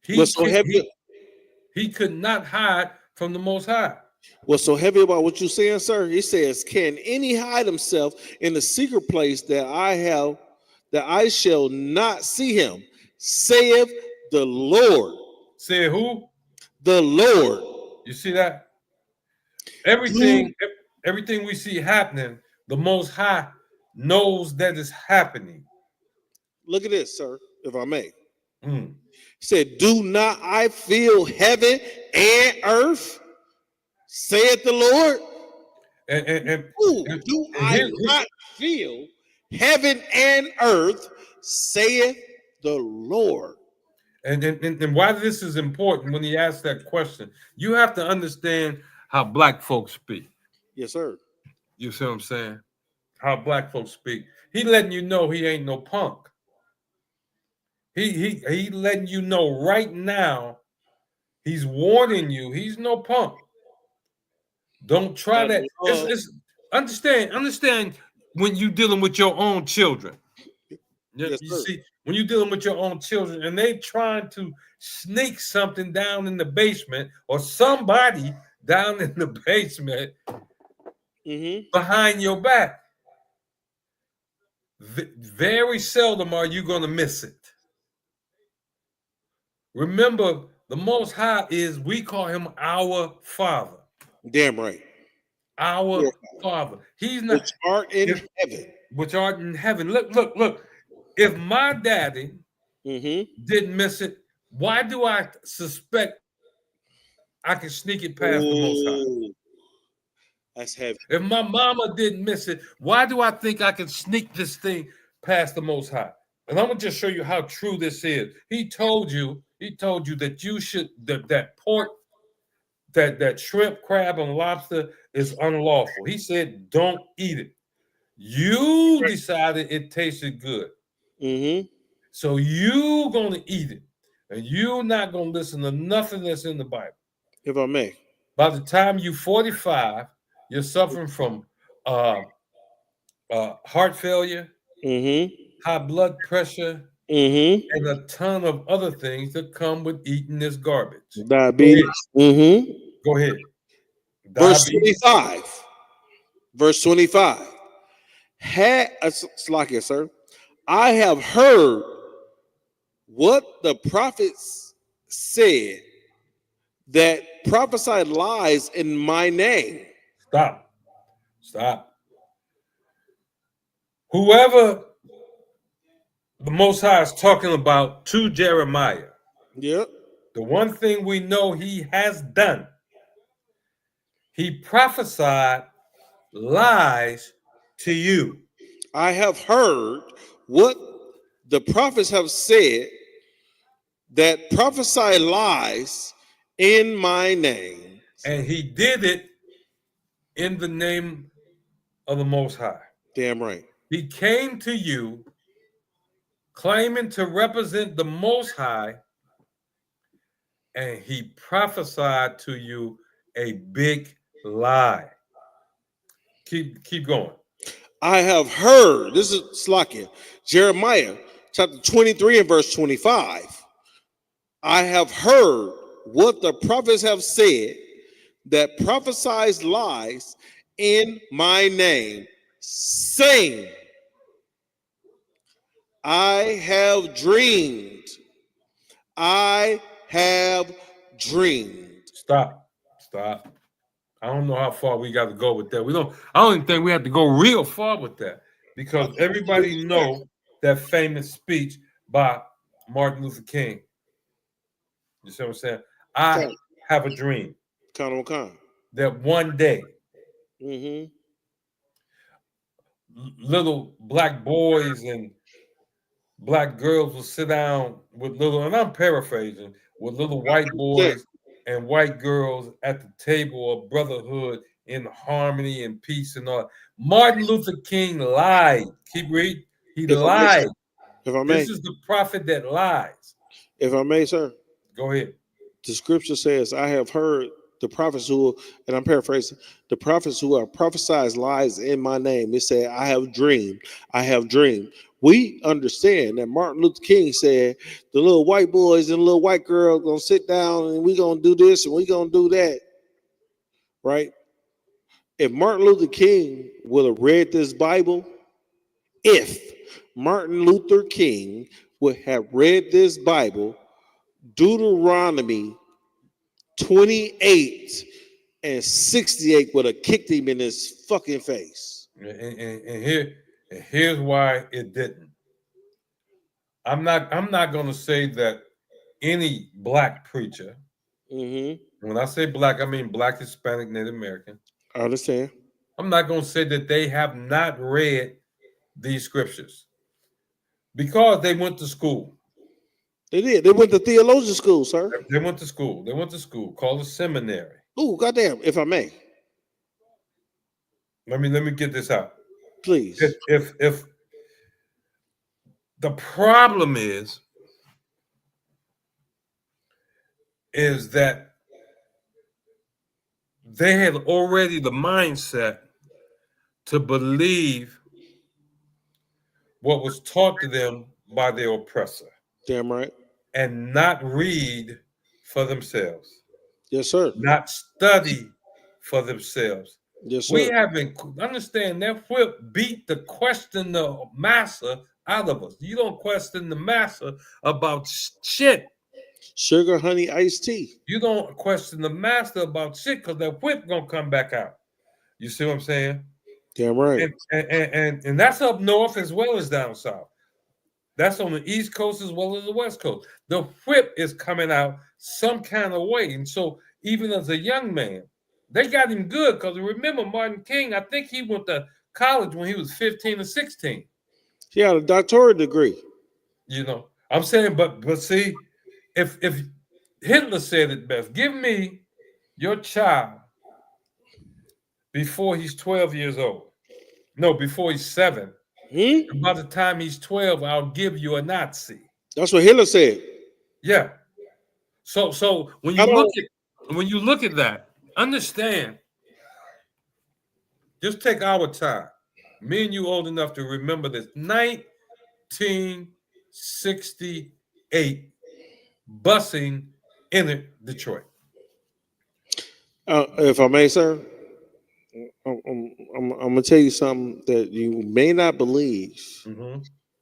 He could not hide from the Most High. What's so heavy about what you're saying, sir? He says, "Can any hide himself in the secret place that I shall not see him? Saith the Lord." Say who? The Lord. You see that? Everything we see happening, the Most High knows that is happening. Look at this, sir, if I may. He said, "Do not I feel heaven and earth, saith the Lord?" Do I not feel heaven and earth, saith the Lord? And why this is important when he asks that question, you have to understand how black folks speak. Yes, sir. You see what I'm saying? How black folks speak. He letting you know he ain't no punk. He letting you know right now. He's warning you. He's no punk. Don't try that. Understand when you dealing with your own children. Yes, you see, when you're dealing with your own children and they trying to sneak something down in the basement or somebody down in the basement behind your back, very seldom are you going to miss it. Remember, the Most High we call him our Father. Damn right. Our Father. He's not. Which art in heaven. Which art in heaven. Look. If my daddy didn't miss it, why do I suspect I can sneak it past the Most High? That's heavy. If my mama didn't miss it, why do I think I can sneak this thing past the Most High? And I'm gonna just show you how true this is. He told you that you should that pork, that shrimp, crab, and lobster is unlawful. He said, don't eat it. You decided it tasted good. So you gonna eat it. And you're not gonna listen to nothing that's in the Bible. If I may. By the time you're 45, you're suffering from heart failure, high blood pressure, and a ton of other things that come with eating this garbage. Diabetes. Go ahead. Verse 25. Verse 25. Slack sir. I have heard what the prophets said that prophesied lies in my name. Stop. Whoever the Most High is talking about to Jeremiah. Yep. The one thing we know he has done, he prophesied lies to you. I have heard what the prophets have said that prophesy lies in my name. And he did it in the name of the Most High. Damn right. He came to you claiming to represent the Most High, and he prophesied to you a big lie. Keep going. I have heard, this is Slakia, Jeremiah chapter 23 and verse 25. I have heard what the prophets have said that prophesies lies in my name, saying, I have dreamed. I have dreamed. Stop. I don't know how far we got to go with that. I don't even think we have to go real far with that, because everybody knows that famous speech by Martin Luther King. You see what I'm saying? I have a dream. That one day, little black boys and black girls will sit down with and I'm paraphrasing, with little white boys and white girls at the table of brotherhood in harmony and peace and all. Martin Luther King lied. Keep reading. He lied. If I may. This is the prophet that lies. If I may, sir. Go ahead. The scripture says, I have heard The prophets who, and I'm paraphrasing, the prophets who have prophesied lies in my name. It said, I have dreamed. I have dreamed. We understand that Martin Luther King said the little white boys and little white girls gonna sit down and we gonna do this and we gonna do that. Right? If Martin Luther King would have read this Bible, if Martin Luther King would have read this Bible, Deuteronomy 28 and 68 would have kicked him in his fucking face. And here's why it didn't. I'm not going to say that any black preacher. When I say black, I mean black, Hispanic, Native American. I understand. I'm not going to say that they have not read these scriptures because they went to school. They did. They went to theologian school, sir. They went to school. They went to school called a seminary. Oh, goddamn! If I may, let me get this out, please. If the problem is that they had already the mindset to believe what was taught to them by their oppressor. Damn right. And not read for themselves. Yes, sir. Not study for themselves. Yes, sir. We haven't understand that whip beat the question the master out of us. You don't question the master about shit. Sugar, honey, iced tea. You don't question the master about shit because that whip gonna come back out. You see what I'm saying? Damn right. And that's up north as well as down south. That's on the East Coast as well as the West Coast. The whip is coming out some kind of way. And so even as a young man, they got him good because remember Martin King, I think he went to college when he was 15 or 16. He had a doctorate degree. You know, I'm saying, but see, if Hitler said it best, give me your child before he's 12 years old. No, before he's 7. By the time he's 12, I'll give you a Nazi. That's what Hitler said. Yeah. So when you look at that, understand. Just take our time. Me and you old enough to remember this. 1968, busing entered Detroit. If I may, sir, I'm gonna tell you something that you may not believe.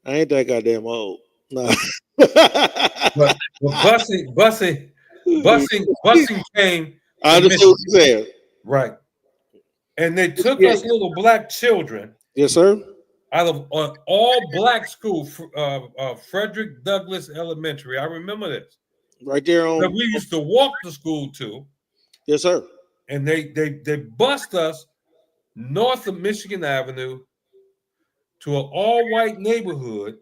I ain't that goddamn old. No. but busing came. I understand what you said. Right. And they took us little black children. Yes, sir. Out of all black school, Frederick Douglass Elementary. I remember this. Right there on. That we used to walk to school to. Yes, sir. And they bust us north of Michigan Avenue to an all-white neighborhood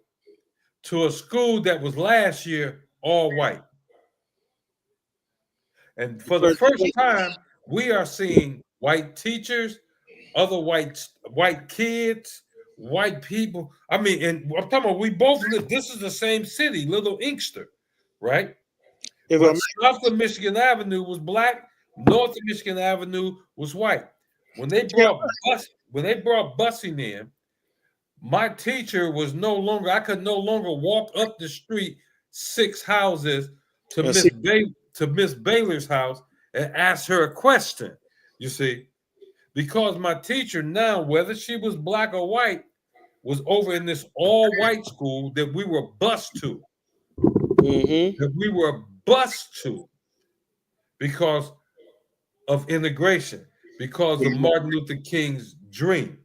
to a school that was last year all white. And for the first time, we are seeing white teachers, other white kids, white people. I mean, and I'm talking about we both live. This is the same city, Little Inkster, right? But south of Michigan Avenue was black, north of Michigan Avenue was white. When they brought busing in, my teacher was no longer. I could no longer walk up the street 6 houses to Miss Baylor's house and ask her a question. You see, because my teacher now, whether she was black or white, was over in this all-white school that we were bused to. That we were bused to because of integration, because of Martin Luther King's dream.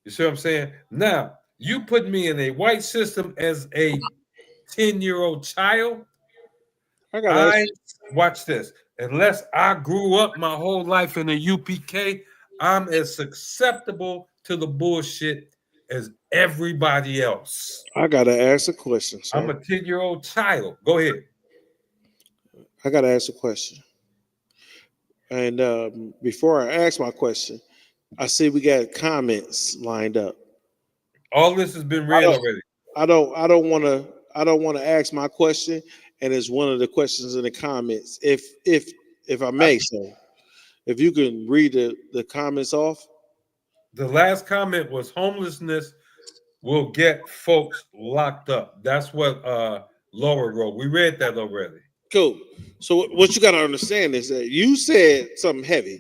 You see what I'm saying? Now, you put me in a white system as a 10-year-old child. Watch this. Unless I grew up my whole life in a UPK, I'm as susceptible to the bullshit as everybody else. I gotta ask a question, sir. I'm a 10-year-old child. Go ahead. I gotta ask a question. And before I ask my question, I see we got comments lined up. All this has been read already. I don't want to ask my question, and it's one of the questions in the comments. If if I may, sir, if you can read the comments off. The last comment was homelessness will get folks locked up. That's what Laura wrote. We read that already. Cool. So what you got to understand is that you said something heavy,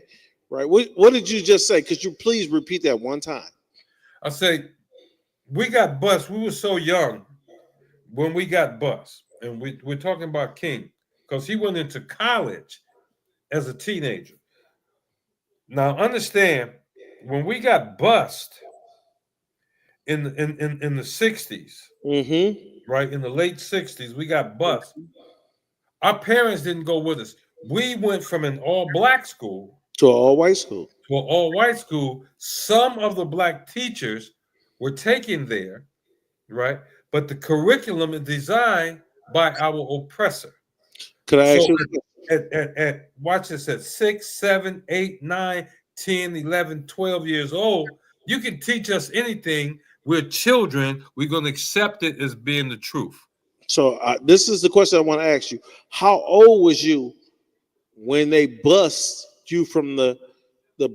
right? What did you just say? Could you please repeat that one time? I say we got bused. We were so young when we got bused, and we're talking about King because he went into college as a teenager. Now understand, when we got bused in the 60s, right, in the late 60s, we got bused. Our parents didn't go with us. We went from an all-black school to an all-white school. To an all-white school. Some of the black teachers were taken there, right? But the curriculum is designed by our oppressor. Could I ask you? At watch this, at 6, 7, 8, 9, 10, 11, 12 years old, you can teach us anything. We're children. We're going to accept it as being the truth. So this is the question I want to ask you. How old was you when they bust you from the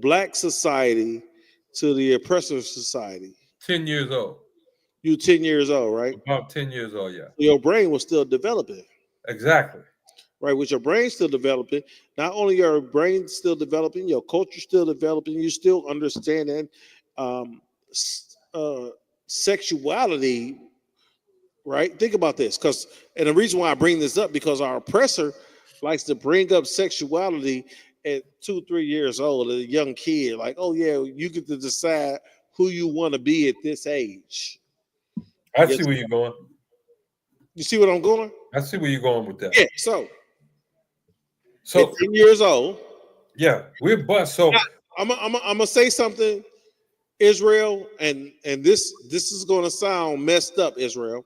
black society to the oppressive society? 10 years old. You 10 years old, right? About 10 years old, yeah. Your brain was still developing. Exactly. Right, with your brain still developing, not only your brain still developing, your culture still developing, you still understanding sexuality, right? Think about this, and the reason why I bring this up, because our oppressor likes to bring up sexuality at 2-3 years old, a young kid, like, oh yeah, you get to decide who you want to be at this age. I see where you're going. You see what I'm going? I see where you're going with that. Yeah, so at 10 years old. Yeah, we're bust. So I'm gonna say something, Israel, and this is gonna sound messed up, Israel.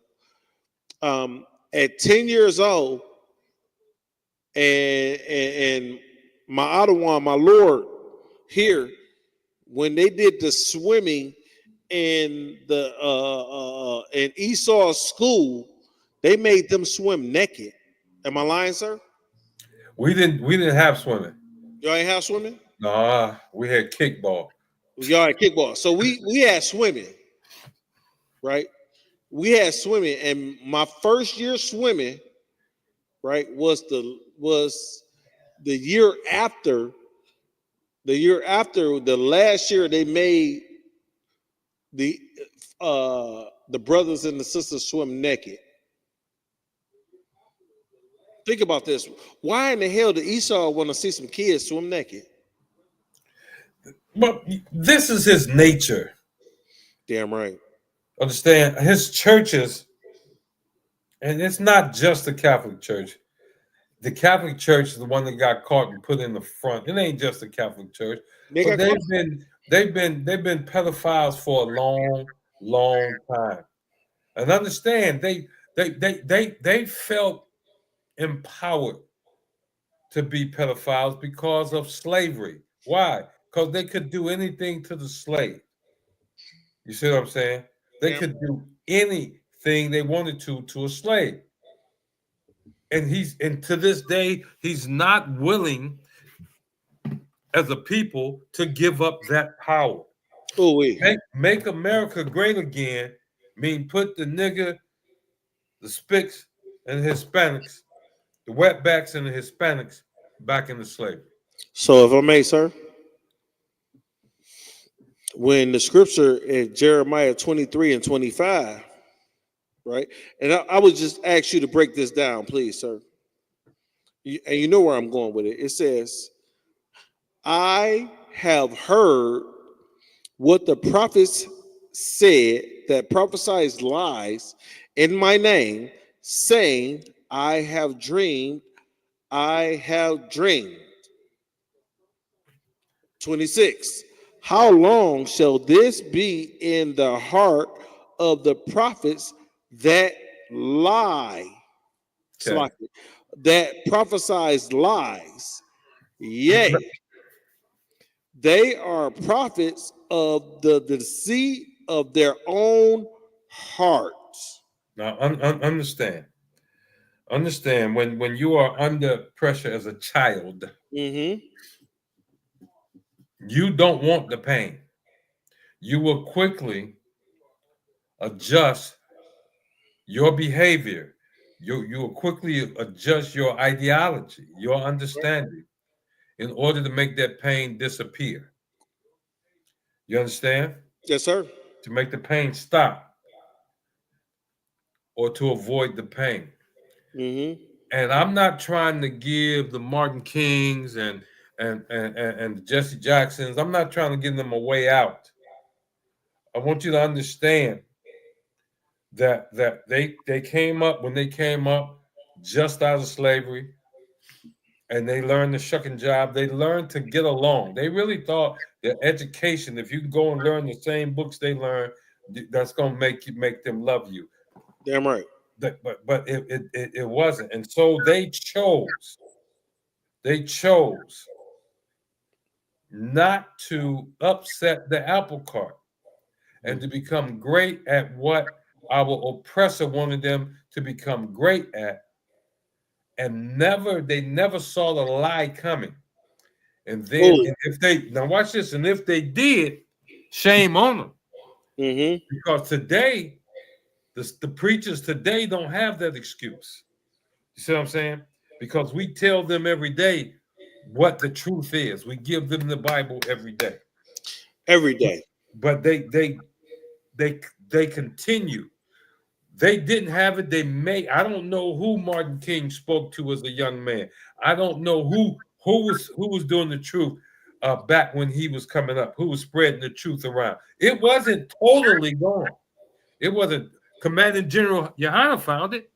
At 10 years old, and my Ottawa, my Lord, here, when they did the swimming in the in Esau's school, they made them swim naked. Am I lying, sir? We didn't have swimming. Y'all ain't have swimming? Nah, we had kickball. Y'all had kickball. So we had swimming, right? We had swimming, and my first year swimming, right, was the year after the last year they made the brothers and the sisters swim naked. Think about this. Why in the hell did Esau want to see some kids swim naked? But this is his nature. Damn right. Understand, his churches, and it's not just the Catholic Church. The Catholic Church is the one that got caught and put in the front. It ain't just the Catholic Church. But they've been pedophiles for a long time. And understand, they felt empowered to be pedophiles because of slavery. Why? Because they could do anything to the slave. You see what I'm saying? They could do anything they wanted to a slave. And to this day, he's not willing as a people to give up that power. Make America great again mean put the nigger, the spics, and the Hispanics, the wetbacks and the Hispanics back into slavery. So if I may, sir, when the scripture in Jeremiah 23 and 25, right? And I would just ask you to break this down, please, sir. And you know where I'm going with it. It says, I have heard what the prophets said that prophesied lies in my name, saying, I have dreamed, I have dreamed. 26. How long shall this be in the heart of the prophets that lie? Okay. That prophesies lies. Yea, they are prophets of the deceit of their own hearts. Now, understand. understand when you are under pressure as a child, Mm-hmm. you don't want the pain. You will quickly adjust your behavior. You will quickly adjust your ideology, your understanding, in order to make that pain disappear. You understand? Yes, sir. To make the pain stop or to avoid the pain. Mm-hmm. And I'm not trying to give the Martin Kings and the Jesse Jacksons, I'm not trying to give them a way out. I want you to understand that they came up when they came up just out of slavery, and they learned the shucking job. They learned to get along. They really thought that education, if you can go and learn the same books they learn, that's gonna make them love you. Damn right. But it wasn't, and so they chose not to upset the apple cart and to become great at what our oppressor wanted them to become great at, and they never saw the lie coming. And then if they now watch this, and if they did, shame on them. Mm-hmm. Because today, the preachers today don't have that excuse. You see what I'm saying? Because we tell them every day what the truth is. We give them the Bible every day. Every day. But they continue. They didn't have it. I don't know who Martin King spoke to as a young man. I don't know who was doing the truth back when he was coming up, who was spreading the truth around. It wasn't totally gone. It wasn't. Commanding General Yohana found it.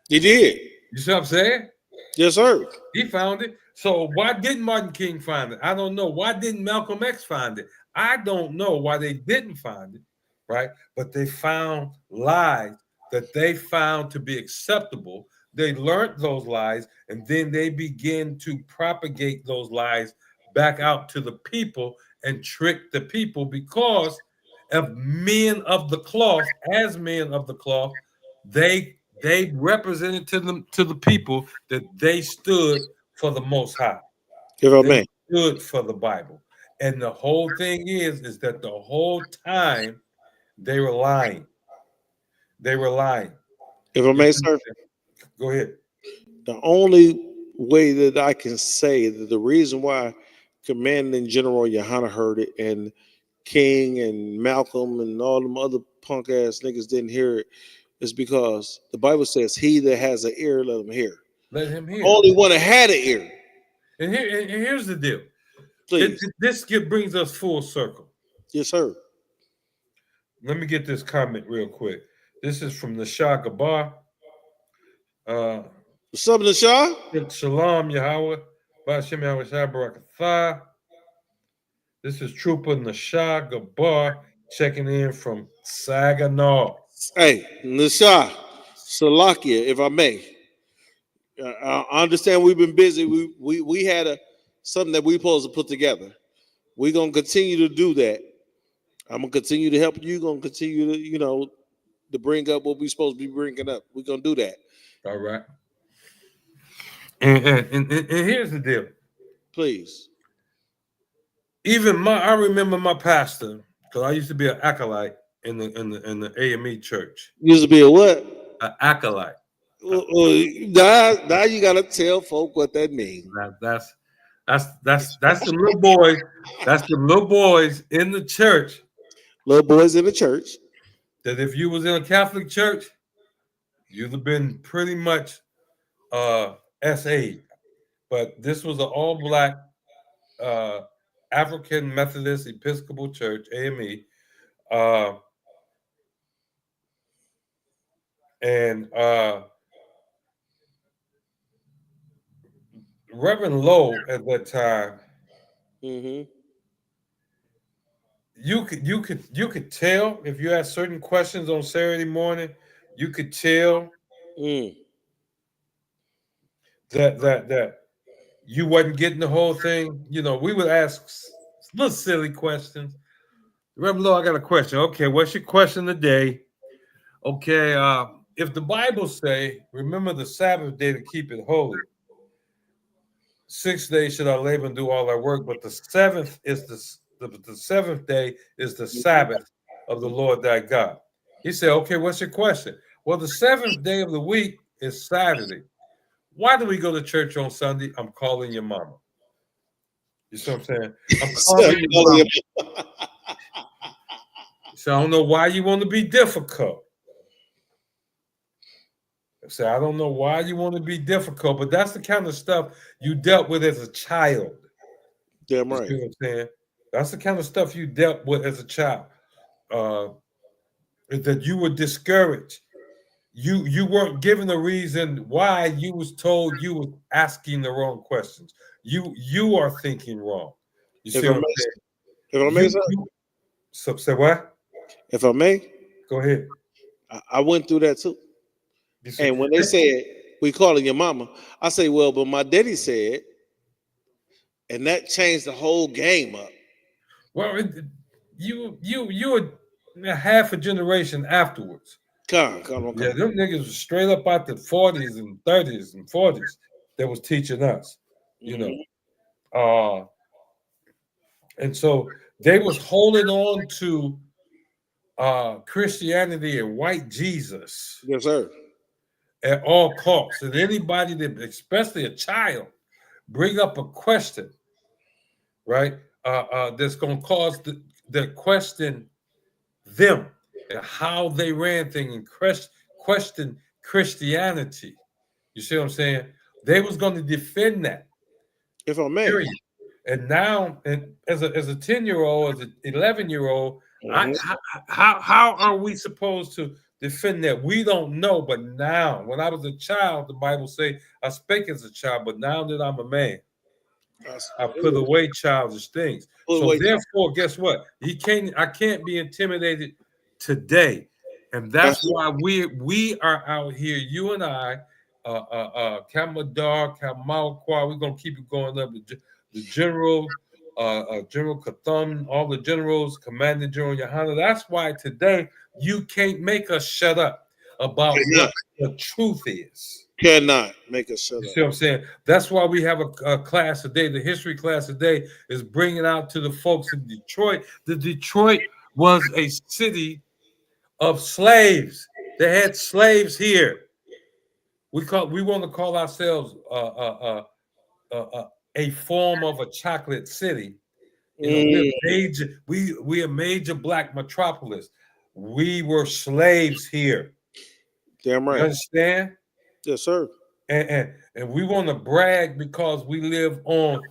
He did. You see what I'm saying? Yes, sir. He found it. So why didn't Martin King find it? I don't know. Why didn't Malcolm X find it? I don't know why they didn't find it, right? But they found lies that they found to be acceptable. They learned those lies, and then they began to propagate those lies back out to the people and trick the people because of men of the cloth. As men of the cloth, they represented to the people that they stood for the Most High. If I may. Stood for the Bible. And the whole thing is that the whole time they were lying. They were lying. If I may, sir. Go ahead. The only way that I can say that the reason why Commanding General Yohana heard it and King and Malcolm and all them other punk ass niggas didn't hear it is because the Bible says, "He that has an ear, let him hear." Let him hear. Only one that had an ear. And here's the deal. Please. This brings us full circle. Yes, sir. Let me get this comment real quick. This is from the Shah Gabar. What's up, Nashah? Shalom, Yahweh. Ba'ashem Yahweh Shah Barakatah. This is Trooper Nashah Gabar checking in from Saginaw. Hey, Nashah, Salakia, if I may. I understand we've been busy. We had something that we supposed to put together. We're gonna continue to do that. I'm gonna continue to help you. Gonna continue to to bring up what we're supposed to be bringing up. We're gonna do that. All right. And here's the deal. Please. Even I remember my pastor, because I used to be an acolyte in the AME church. Used to be a what? An acolyte. Now you gotta tell folk what that means. That's the little boys. That's the little boys in the church. Little boys in the church. That if you was in a Catholic church, you'd have been pretty much SA. But this was an all-black African Methodist Episcopal Church, AME. And Reverend Lowe at that time, you could tell if you had certain questions on Saturday morning, you could tell that you wasn't getting the whole thing. We would ask little silly questions. Reverend Lowe, I got a question. Okay, what's your question today? Okay, if the Bible say, remember the Sabbath day to keep it holy, 6 days should I labor and do all our work, but the seventh is the seventh day is the Sabbath of the Lord thy God. He said, okay, what's your question? Well, the seventh day of the week is Saturday. Why do we go to church on Sunday? I'm calling your mama. You see what I'm saying? I'm calling your mama. So I don't know why you want to be difficult. So I don't know why you want to be difficult, but that's the kind of stuff you dealt with as a child. Damn right. You see what I'm saying? That's the kind of stuff you dealt with as a child. That you were discouraged. You weren't given a reason why. You was told you were asking the wrong questions. You are thinking wrong. You see what I'm saying? If I may, so say what? If I may, go ahead. I went through that too. And when they said we calling your mama, I say, well, but my daddy said, and that changed the whole game up. Well, you were half a generation afterwards. Come. Yeah, them niggas was straight up out the 40s and 30s and 40s that was teaching us, you know. And so they was holding on to Christianity and white Jesus. Yes, sir. At all costs. And anybody that, especially a child, bring up a question, right? That's going to cause the question them and how they ran things and question Christianity. You see what I'm saying? They was going to defend that. If I may. Period. And now, and as a 10-year-old, as an 11-year-old, how are we supposed to defend that? We don't know. But now, when I was a child, the Bible say I spake as a child, but now that I'm a man, I put away childish things. So therefore, guess what? I can't be intimidated today. And that's why we are out here, you and I, Kamadar, Kamalqua, we're gonna keep it going up. The general, General Katham, all the generals, Commander General Yohana. That's why today you can't make us shut up about what the truth is. Cannot make us shut up. You see what I'm saying? That's why we have a class today. The history class today is bringing out to the folks in Detroit. The Detroit was a city of slaves. They had slaves here. We want to call ourselves a form of a chocolate city. You know, we're a major black metropolis. We were slaves here. Damn right. You understand? Yes, sir. And we want to brag because we live on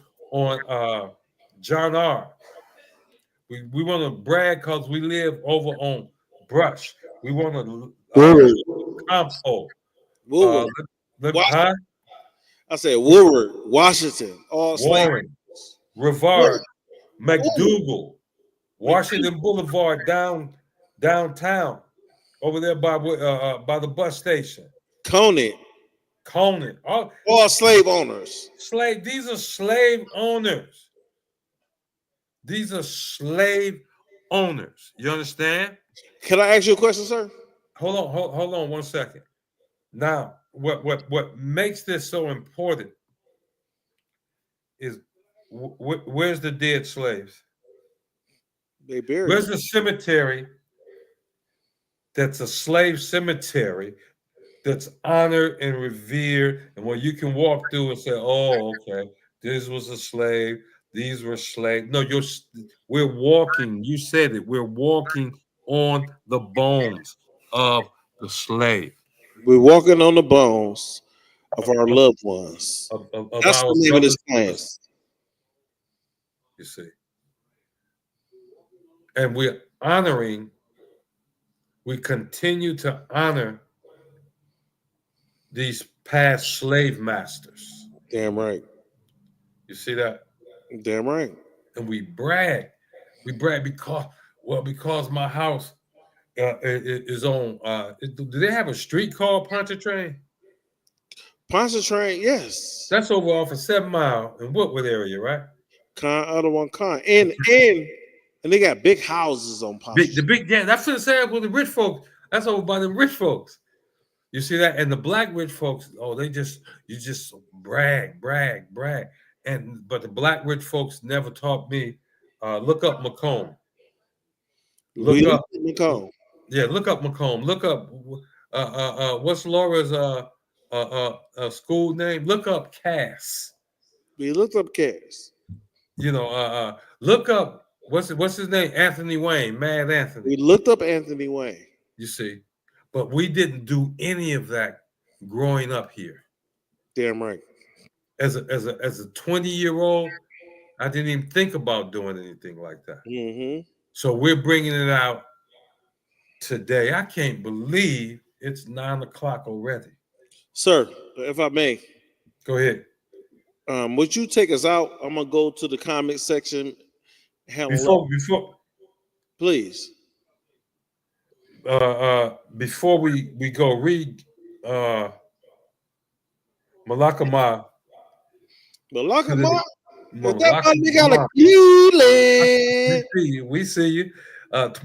John R. We want to brag because we live over on Brush. We want to Campo. I said Woodward, Washington, all Warren, Rivard, McDougal, Washington Boulevard downtown, over there by the bus station. Conant. All slave owners. These are slave owners. These are slave owners. You understand? Can I ask you a question, sir? Hold on 1 second. Now, what makes this so important is where's the dead slaves? They buried. Where's the cemetery that's a slave cemetery that's honored and revered, and where you can walk through and say, oh, okay, this was a slave, these were slaves. No, we're walking, you said it, we're walking on the bones of the slave. We're walking on the bones of our loved ones. That's the name of this class. You see. And we're honoring, we continue to honor these past slave masters. Damn right. You see that? Damn right. And we brag. We brag because my house is on. Do they have a street called Pontchartrain? Pontchartrain, yes. That's over off of 7 Mile in Woodward area, right? And they got big houses on Pontchartrain. Yeah, that's what I'm saying with the rich folks. That's over by the rich folks. You see that? And the black rich folks, you just brag. But the black rich folks never taught me. Look up Macomb. Look up Macomb. Yeah, look up Macomb. Look up what's Laura's school name? Look up Cass. We looked up Cass. Look up what's his name? Anthony Wayne, Mad Anthony. We looked up Anthony Wayne. You see, but we didn't do any of that growing up here. Damn right. As a 20-year-old, I didn't even think about doing anything like that. Mm-hmm. So we're bringing it out today. I can't believe it's 9 o'clock already. Sir, if I may. Go ahead. Would you take us out? I'm gonna go to the comment section. Before please. Before we go, read Malakama. Malakama? Is that my nigga like you? We see you.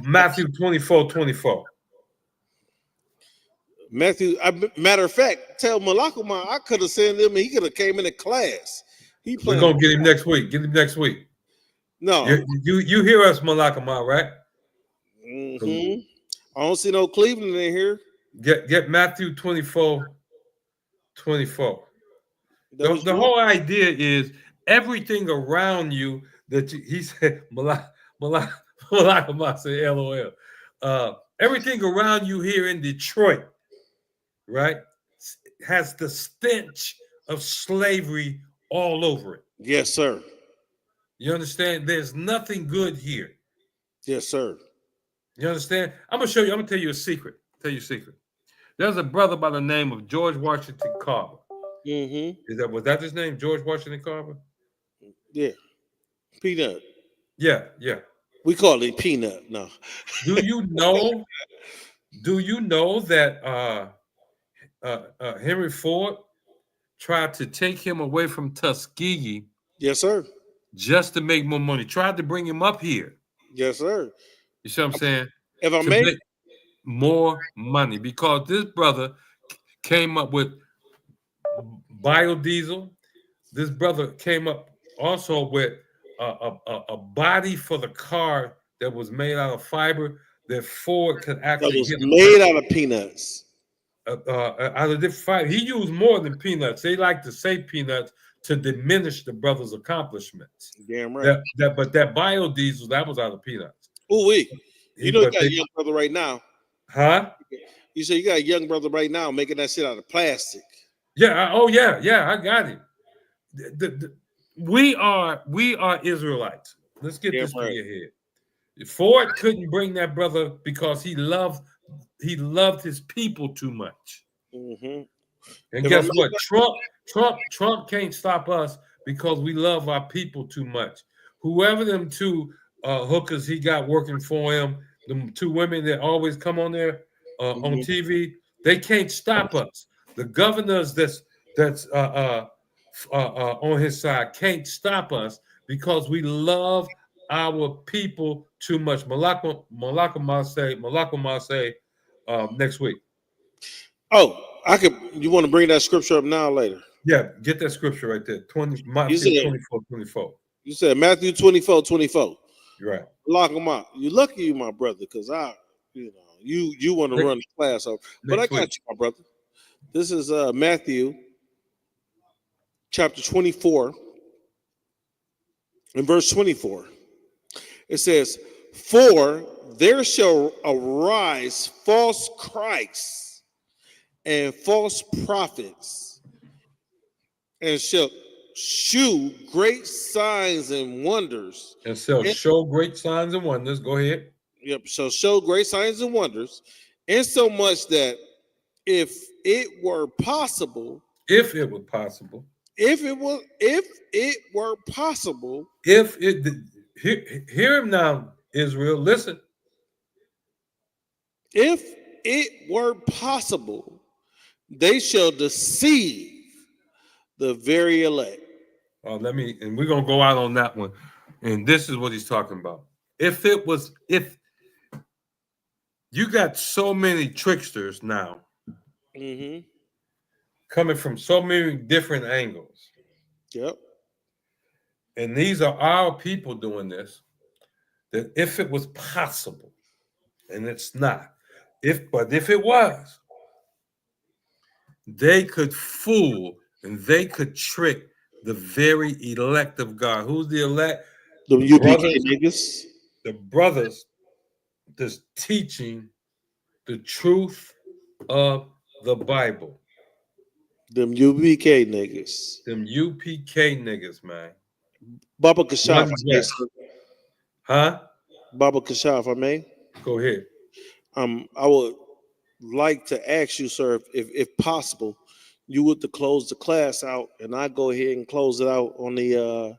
Matthew 24:24. Matthew, matter of fact, tell Malakama I could have sent him and he could have came into class. We're gonna get him next week. Get him next week. No. You hear us, Malakama, right? Mm-hmm. I don't see no Cleveland in here. Get Matthew 24:24. The whole idea is everything around you he said, Malakama said, LOL. Everything around you here in Detroit, right, has the stench of slavery all over it. Yes, sir. You understand? There's nothing good here. Yes, sir. You understand? I'm gonna tell you a secret. There's a brother by the name of George Washington Carver. Mm-hmm. Was that his name? George Washington Carver? Yeah. Peanut. Yeah. We call it Peanut. No. Do you know that Henry Ford tried to take him away from Tuskegee? Yes, sir. Just to make more money. Tried to bring him up here. Yes, sir. You see what I'm saying? If I may, make more money, because this brother came up with biodiesel. This brother came up also with a body for the car that was made out of fiber that Ford could actually that was made out of peanuts. Out of different fiber. He used more than peanuts. They like to say peanuts to diminish the brother's accomplishments. Damn right. But that biodiesel, that was out of peanuts. You know you got a young brother right now. Huh? You say you got a young brother right now making that shit out of plastic. Yeah. I got it. We are Israelites. Let's get this through your head. Ford couldn't bring that brother because he loved his people too much. Mm-hmm. And guess what? Trump can't stop us because we love our people too much. Whoever them two hookers he got working for him, them two women that always come on there on TV, they can't stop us. The governors that's on his side can't stop us because we love our people too much. Malakama say next week. Oh, you want to bring that scripture up now or later? Yeah, get that scripture right there. Matthew 24:24. You said Matthew 24:24. You're right. Malakama, you lucky you my brother, because you want to run the class over. But I got you, my brother. This is Matthew chapter 24 and verse 24. It says, "For there shall arise false Christs and false prophets, and shall shew great signs and wonders." And shall show great signs and wonders. Go ahead. Yep, shall show great signs and wonders, insomuch that if it were possible, hear him now, Israel, listen. If it were possible, they shall deceive the very elect. And we're gonna go out on that one. And this is what he's talking about. If you got so many tricksters now Mm-hmm. Coming from so many different angles. Yep. And these are our people doing this. That if it was possible, and it's not, but if it was, they could fool and they could trick the very elect of God. Who's the elect? The The UPK brothers, niggas. the brothers that's teaching the truth of the Bible. Them UPK niggas. Them UPK niggas, man. Baba Kashaf, One West. Huh? Baba Kashaf, if I may. Go ahead. I would like to ask you, sir, if possible, you would to close the class out, and I go ahead and close it out on the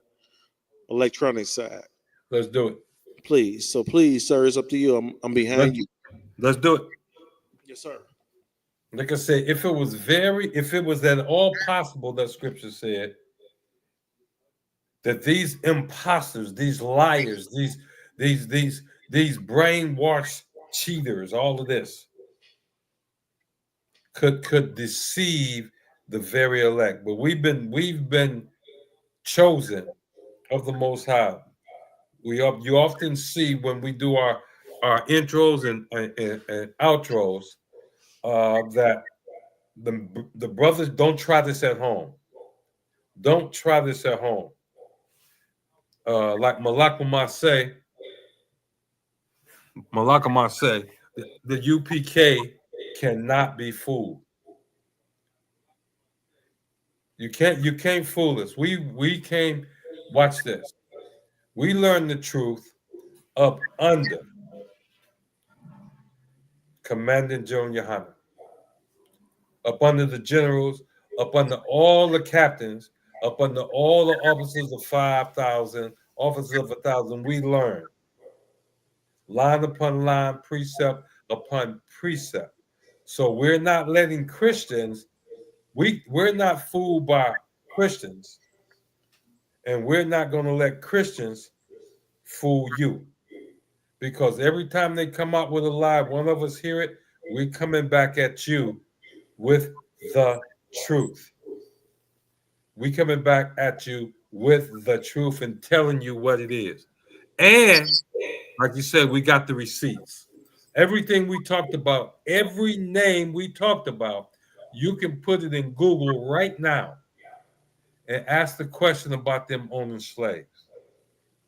electronic side. Let's do it. Please. So please, sir, it's up to you. I'm behind you. Let's do it. Yes, sir. Like I said, if it was at all possible, that scripture said that these imposters, these liars, these brainwashed cheaters, all of this could deceive the very elect. But we've been chosen of the Most High. You often see when we do our intros and outros that the brothers don't try this at home. Don't try this at home. Like Malakama say, the UPK cannot be fooled. You can't fool us. We came, watch this. We learned the truth up under Commandant Joan Yohana, up under the generals, up under all the captains, up under all the officers of 5,000, officers of 1,000. We learned line upon line, precept upon precept. So we're not letting Christians, we're not fooled by Christians, and we're not going to let Christians fool you. Because every time they come out with a lie, one of us hear it, we're coming back at you with the truth. We coming back at you with the truth and telling you what it is. And like you said, we got the receipts. Everything we talked about, every name we talked about, you can put it in Google right now and ask the question about them owning slaves.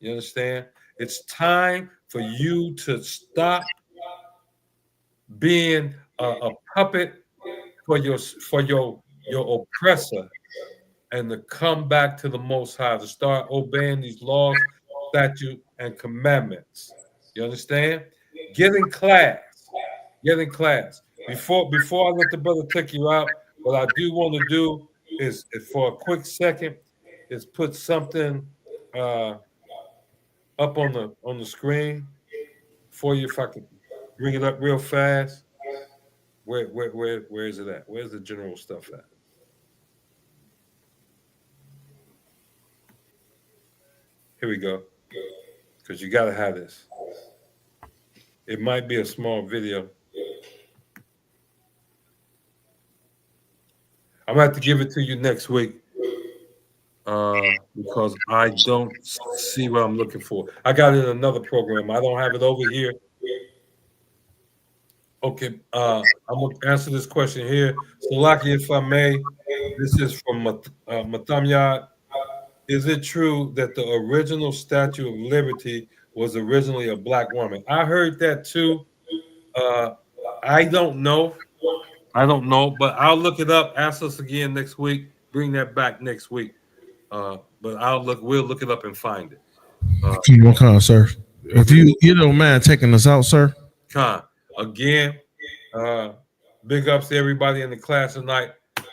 You understand? It's time for you to stop being a puppet for your oppressor and to come back to the Most High, to start obeying these laws, statutes, and commandments. You understand? Get in class. Get in class. Before I let the brother take you out, what I do want to do is for a quick second, is put something up on the screen for you. If I could bring it up real fast. Where is it at? Where's the general stuff at? Here we go. Because you got to have this. It might be a small video. I'm going to have to give it to you next week because I don't see what I'm looking for. I got it in another program. I don't have it over here. Okay, I'm going to answer this question here. Salaki, if I may, this is from StreamYard. Is it true that the original Statue of Liberty was originally a black woman? I heard that too. I don't know. But I'll look it up. Ask us again next week. Bring that back next week. But we'll look it up and find it. Come on, sir. If you don't mind taking us out, sir. Again, big ups to everybody in the class tonight.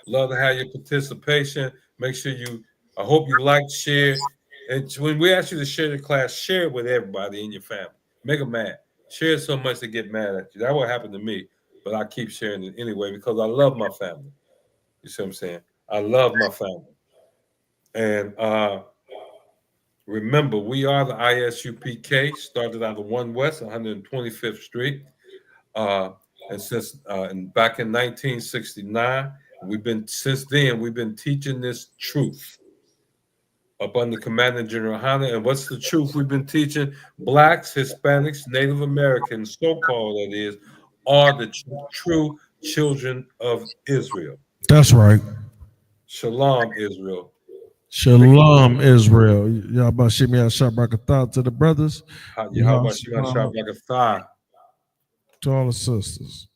Love to have your participation. Make sure I hope you like, share. And when we ask you to share the class, share it with everybody in your family. Make them mad. Share it so much they get mad at you. That what happened to me. But I keep sharing it anyway because I love my family. You see what I'm saying? I love my family. And remember, we are the ISUPK, started out of 1 West, 125th Street. And since back in 1969, since then we've been teaching this truth up under Commander General Hanna. And what's the truth we've been teaching? Blacks, Hispanics, Native Americans, so-called that is, are the true children of Israel. That's right. Shalom, Israel. Shalom, Israel. Y'all about shit me out, shot back a thought to the brothers. How about shot back a thigh to all the sisters.